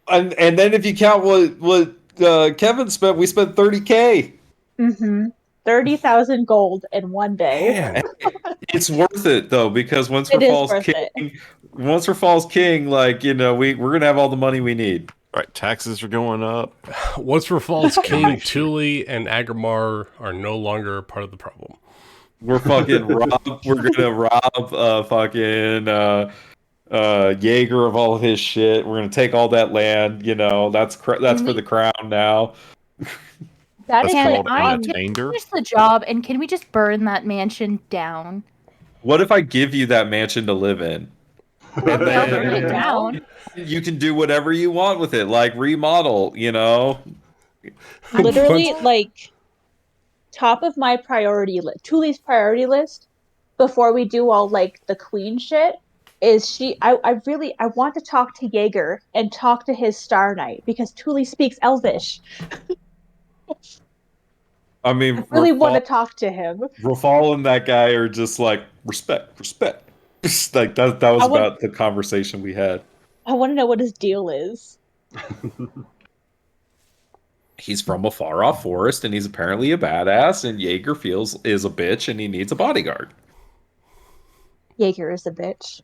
and then if you count what Kevin spent, we spent 30K. Mm-hmm. 30,000 gold in one day. Man, It's worth it though, because once It is Rafal's worth king, like, we're gonna have all the money we need. Right, taxes are going up. once Rafal's king, Thule and Agamar are no longer part of the problem. We're fucking we're gonna rob fucking Jaeger of all of his shit. We're gonna take all that land. That's for the crown now. That That's is called like an attainder. Finish the job, and can we just burn that mansion down? What if I give you that mansion to live in? And I'll burn it then down. you can do whatever you want with it, like remodel. literally like top of my priority list. Thule's priority list before we do all like the queen shit is I want to talk to Jaeger and talk to his Star Knight because Thule speaks Elvish. I mean, I really want to talk to him. Rafal and that guy are just like respect. Like that was about the conversation we had. I want to know what his deal is. He's from a far off forest and he's apparently a badass, and Jaeger is a bitch and he needs a bodyguard. Jaeger is a bitch.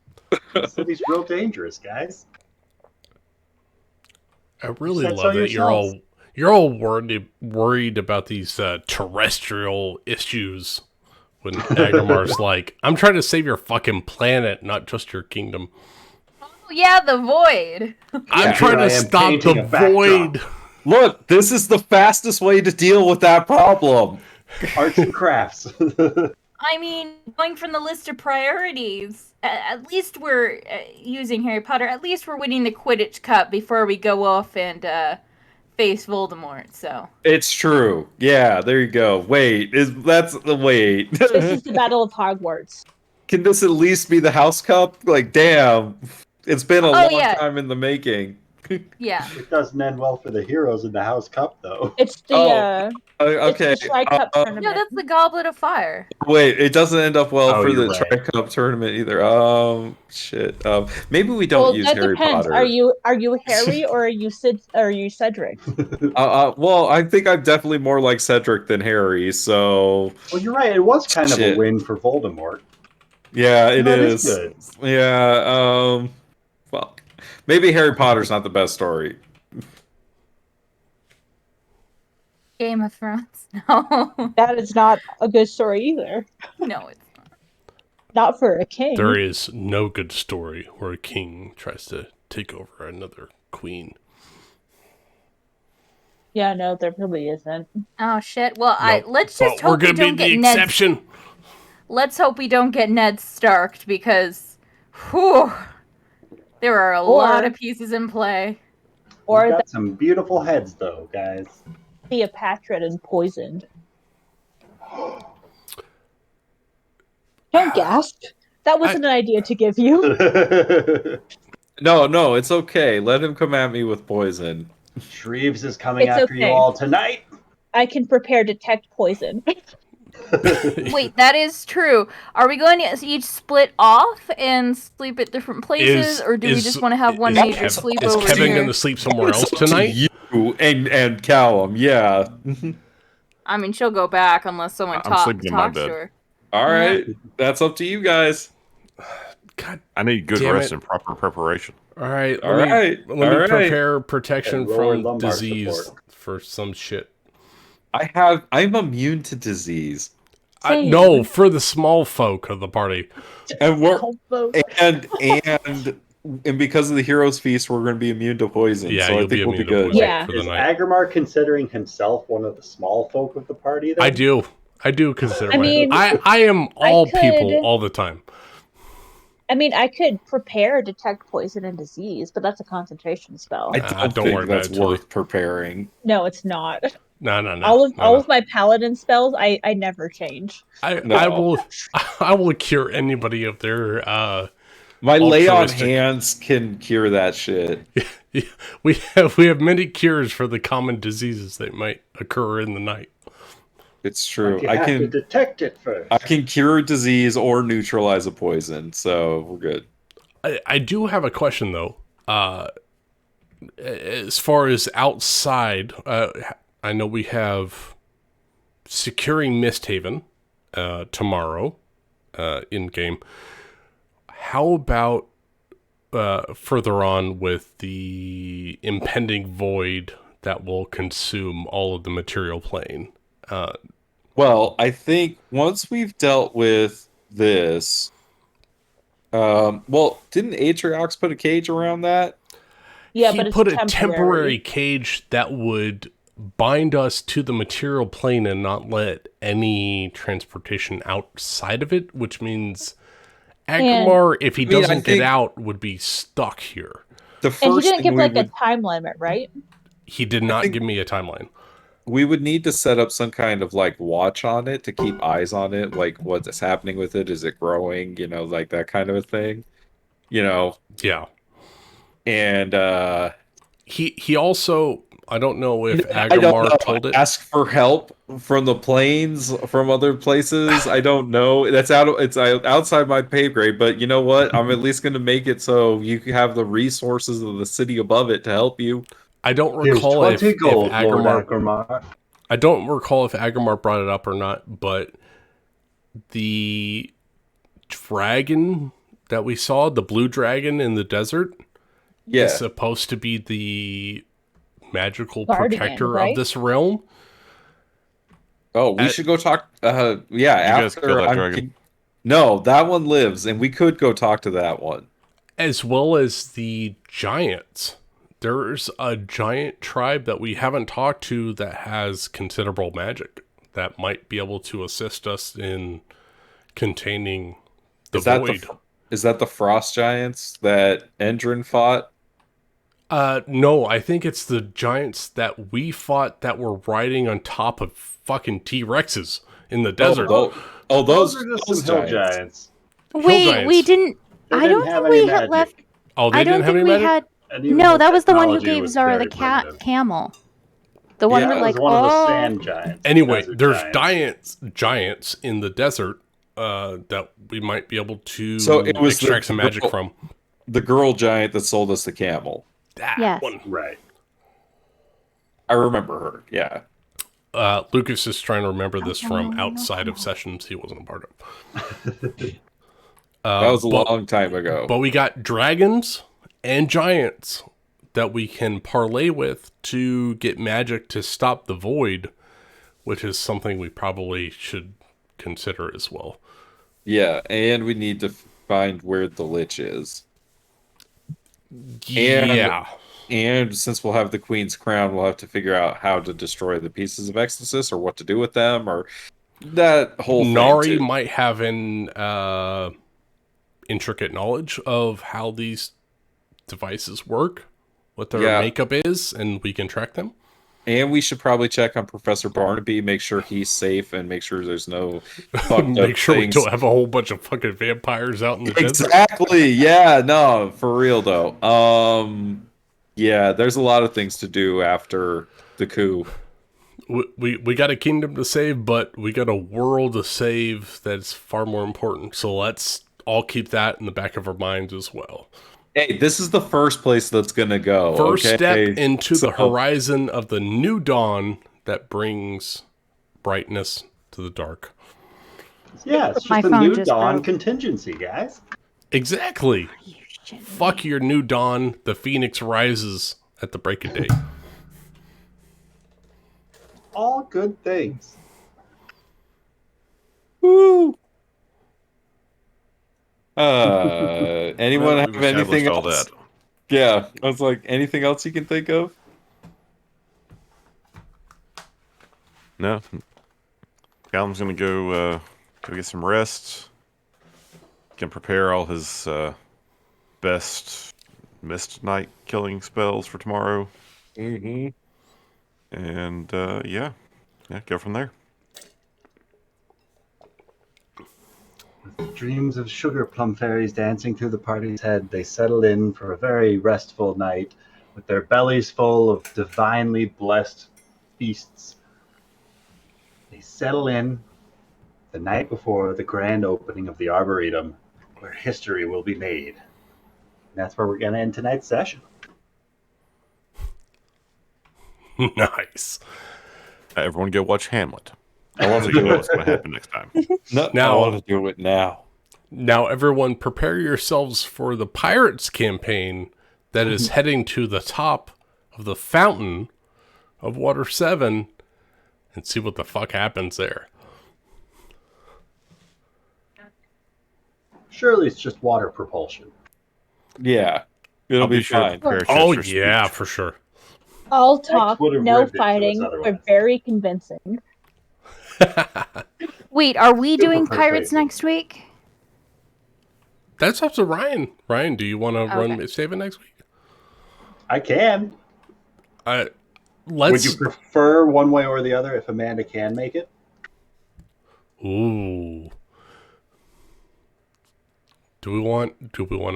The city's real dangerous, guys. I really That's love all that you're all worried about these terrestrial issues when Agamar's like, I'm trying to save your fucking planet, not just your kingdom. Oh yeah, the void. I'm trying Here to I am stop painting the a backdrop. void. Look, this is the fastest way to deal with that problem. Arts and crafts. I mean, going from the list of priorities, at least we're using Harry Potter. At least we're winning the Quidditch Cup before we go off and face Voldemort. So It's true. Yeah, there you go. Wait. This is the Battle of Hogwarts. Can this at least be the House Cup? Like, damn. It's been a long yeah. time in the making. Yeah. It doesn't end well for the heroes in the House Cup, though. It's the Okay. it's the Tri-Cup No, tournament. that's the Goblet of Fire. Wait, it doesn't end up well Oh, for you're the right. Tri-Cup tournament either. Shit. Maybe we don't Well, use that Harry depends. Potter. Are you Harry or are you Cedric? Well, I think I'm definitely more like Cedric than Harry, so Well, you're right. It was kind of a Shit. win for Voldemort. yeah, it No, it is. is good. Yeah, well, maybe Harry Potter's not the best story. Game of Thrones. No. That is not a good story either. No, it's not. Not for a king. There is no good story where a king tries to take over another queen. Yeah, no, there really isn't. Oh shit. Well, Nope. let's But just we're hope we gonna don't be the get Ned. exception. Let's hope we don't get Ned Starked because, whew, there are a Or- lot of pieces in play. Or We've got that some beautiful heads, though, guys. Cleopatra and poisoned. Don't gasp. That wasn't an idea to give you. No, it's okay. Let him come at me with poison. Shreves is coming It's after you okay. all tonight. I can prepare detect poison. Wait, that is true. Are we going to each split off and sleep at different places, or do we just want to have one major Is sleepover Kevin here? going to sleep somewhere else It's up to tonight? You and Callum, yeah. I mean, she'll go back unless someone I'm sleeping in my talks to bed. her. All right, that's up to you guys. God I need good Damn rest it. and proper preparation. All right, All right, let me all right. prepare protection And lower from lumbar disease support. for some shit. I'm immune to disease, No, for the small folk of the party. and we're Combo. and because of the hero's feast, we're going to be immune to poison. Yeah, so I you'll be think we'll be immune to good. poison Yeah. for the Is night. Agramar considering himself one of the small folk of the party, then? I do consider I mean, I am all could- people all the time. I mean, I could prepare detect poison and disease, but that's a concentration spell. I Don't don't worry think that's about it, worth preparing. No, it's not. No. All of my paladin spells, I never change. No. I will cure anybody of their My lay on altruistic. hands can cure that shit. we have many cures for the common diseases that might occur in the night. It's true. You I have to can detect it first. I can cure a disease or neutralize a poison, so we're good. I do have a question though. As far as outside, I know we have securing MistHaven tomorrow in game. How about further on with the impending void that will consume all of the material plane? Well, I think once we've dealt with this, well, didn't Atriox put a cage around that? Yeah, He but it's put temporary. a temporary cage that would bind us to the material plane and not let any transportation outside of it, which means Agramar, if he I mean, I doesn't think- get out, would be stuck here. The And he first didn't thing give we like would a time limit, right? He did not think- give me a timeline. we would need to set up some kind of like watch on it to keep eyes on it, like what's happening with it, is it growing, like that kind of a thing, Yeah. and He also, I don't know if I don't Agramar know. told it. Ask for help from the planes, from other places. I don't know. It's outside my pay grade, but you know what? I'm at least going to make it so you can have the resources of the city above it to help you. I don't Here's recall if 20 gold, Lord Agramar. Agramar. I don't recall if Agramar brought it up or not, but the dragon that we saw, the blue dragon in the desert, Yeah. is supposed to be the magical Guardian, protector right? of this realm. Oh, we should go talk. Yeah, guys after kill that I'm. dragon? No, that one lives, and we could go talk to that one. As well as the giants. There's a giant tribe that we haven't talked to that has considerable magic that might be able to assist us in containing the void. Is that the frost giants that Endrin fought? No, I think it's the giants that we fought that were riding on top of fucking T-Rexes in the desert. Those Those are just some hill giants. Wait, giants. we didn't. They I didn't don't have think any we had magic. left. Oh, they I don't didn't have think any we magic? had. And even No, the that was the one who technology gave was Zara the very cat primitive. camel. The one Yeah, that it was like, one of the oh, sand giants. Anyway, desert there's giants. giants in the desert that we might be able to So it was extract some magic from. The girl giant that sold us the camel. That Yes. one. Right. I remember her. Yeah. Lucas is trying to remember this from no, outside no. of sessions he wasn't a part of. That was a but- long time ago. But we got dragons and giants that we can parlay with to get magic to stop the void, which is something we probably should consider as well. Yeah, and we need to find where the lich is. Yeah. And since we'll have the Queen's Crown, we'll have to figure out how to destroy the pieces of Exodus or what to do with them or that whole thing. Nari too. might have an intricate knowledge of how these devices work, what their makeup is, and we can track them. And we should probably check on Professor Barnaby, make sure he's safe, and make sure there's no fucked Make up sure things. we don't have a whole bunch of fucking vampires out in the desert. Exactly. Yeah. No, for real though. Yeah. There's a lot of things to do after the coup. We got a kingdom to save, but we got a world to save that's far more important. So let's all keep that in the back of our minds as well. Hey, this is the first place that's gonna go. First okay? step into So- the horizon of the new dawn that brings brightness to the dark. Yeah, it's My just a phone new just dawn broke. contingency, guys. Exactly. You shit. Fuck your new dawn. The phoenix rises at the break of day. All good things. Woo. Anyone Now that have we've anything established all else? that. Yeah, I was like, anything else you can think of? No. Callum's gonna go get some rest. Can prepare all his best mist night killing spells for tomorrow. Mm-hmm. And yeah, go from there. Dreams of sugar plum fairies dancing through the party's head, they settled in for a very restful night with their bellies full of divinely blessed feasts. They settle in the night before the grand opening of the Arboretum, where history will be made. And that's where we're going to end tonight's session. Nice. Everyone go watch Hamlet. I want to know what's going to happen next time. No, Now- I want to do it now. Now, everyone, prepare yourselves for the Pirates campaign that is heading to the top of the fountain of Water 7 and see what the fuck happens there. Surely it's just water propulsion. Yeah, it'll I'll be be sure to fine. prepare Oh, Chester's yeah, speech. for sure. All talk, would have no ribbed it to us fighting. otherwise. We're very convincing. Wait, are we doing Super pirates crazy. next week? That's up to Ryan. Ryan, do you want to run Okay. MistHaven next week? I can. Let's. Would you prefer one way or the other if Amanda can make it? Ooh. Do we want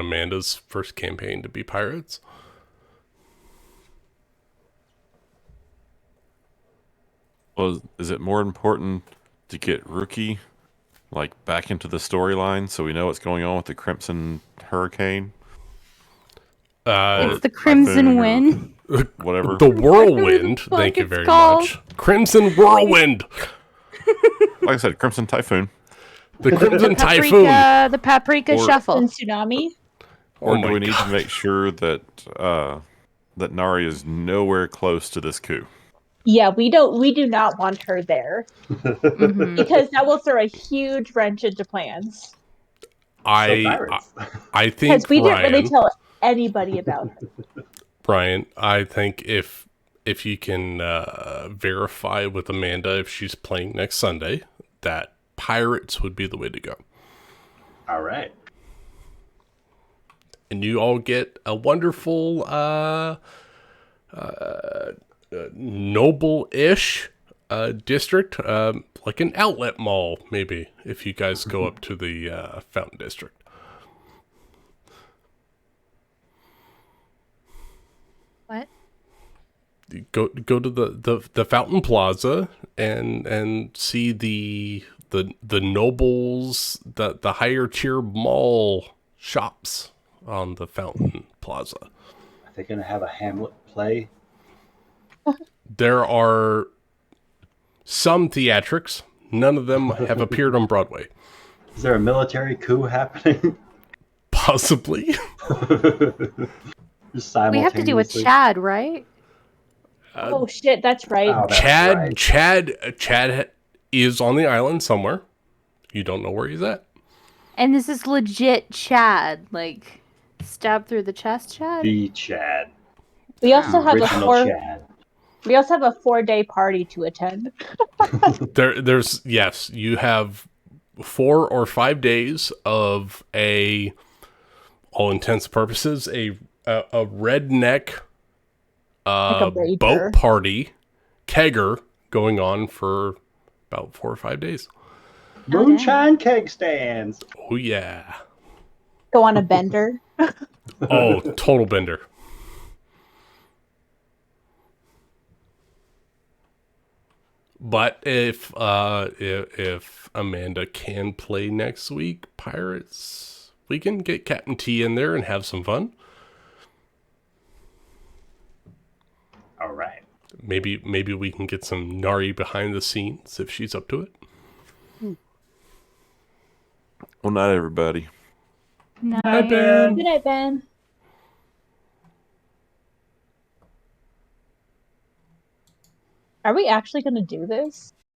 Amanda's first campaign to be pirates? Well, is it more important to get Rookie back into the storyline so we know what's going on with the Crimson Hurricane? It's the Crimson Typhoon or Wind. Whatever. The Whirlwind. fuck Thank you it's very called. much. Crimson Whirlwind. Like I said, Crimson Typhoon. The Crimson Typhoon. The Paprika Or- Shuffle. And tsunami. Or Oh do my we need God. to make sure that that Nari is nowhere close to this coup? Yeah, we do not want her there Mhm. because that will throw a huge wrench into plans. I Pirates. I think Because we didn't really Ryan, tell anybody about her. Brian, I think if you can verify with Amanda if she's playing next Sunday, that pirates would be the way to go. All right. And you all get a wonderful noble-ish district, like an outlet mall, maybe, if you guys go up to the Fountain District. go to the Fountain Plaza and see the nobles, the higher tier mall shops on the Fountain Plaza. Are they going to have a Hamlet play? There are some theatrics. None of them have appeared on Broadway. Is there a military coup happening? Possibly. Just We have to do with simultaneously? Chad, right? Oh shit, that's right. Oh, that's right. Chad is on the island somewhere. You don't know where he's at. And this is legit Chad. Like, stab through the chest, Chad? The Chad. We also have Original Chad. We also have a 4-day party to attend. There's yes, you have 4 or 5 days of all intents and purposes, a redneck Like a rager. boat party, kegger, going on for about 4 or 5 days. Moonshine keg stands. Oh yeah. Go on a bender. Oh, total bender. But if Amanda can play next week, Pirates, we can get Captain T in there and have some fun. All right. Maybe we can get some Nari behind the scenes if she's up to it. Well, not everybody. No. Hi, Ben. Good night, Ben. Are we actually going to do this?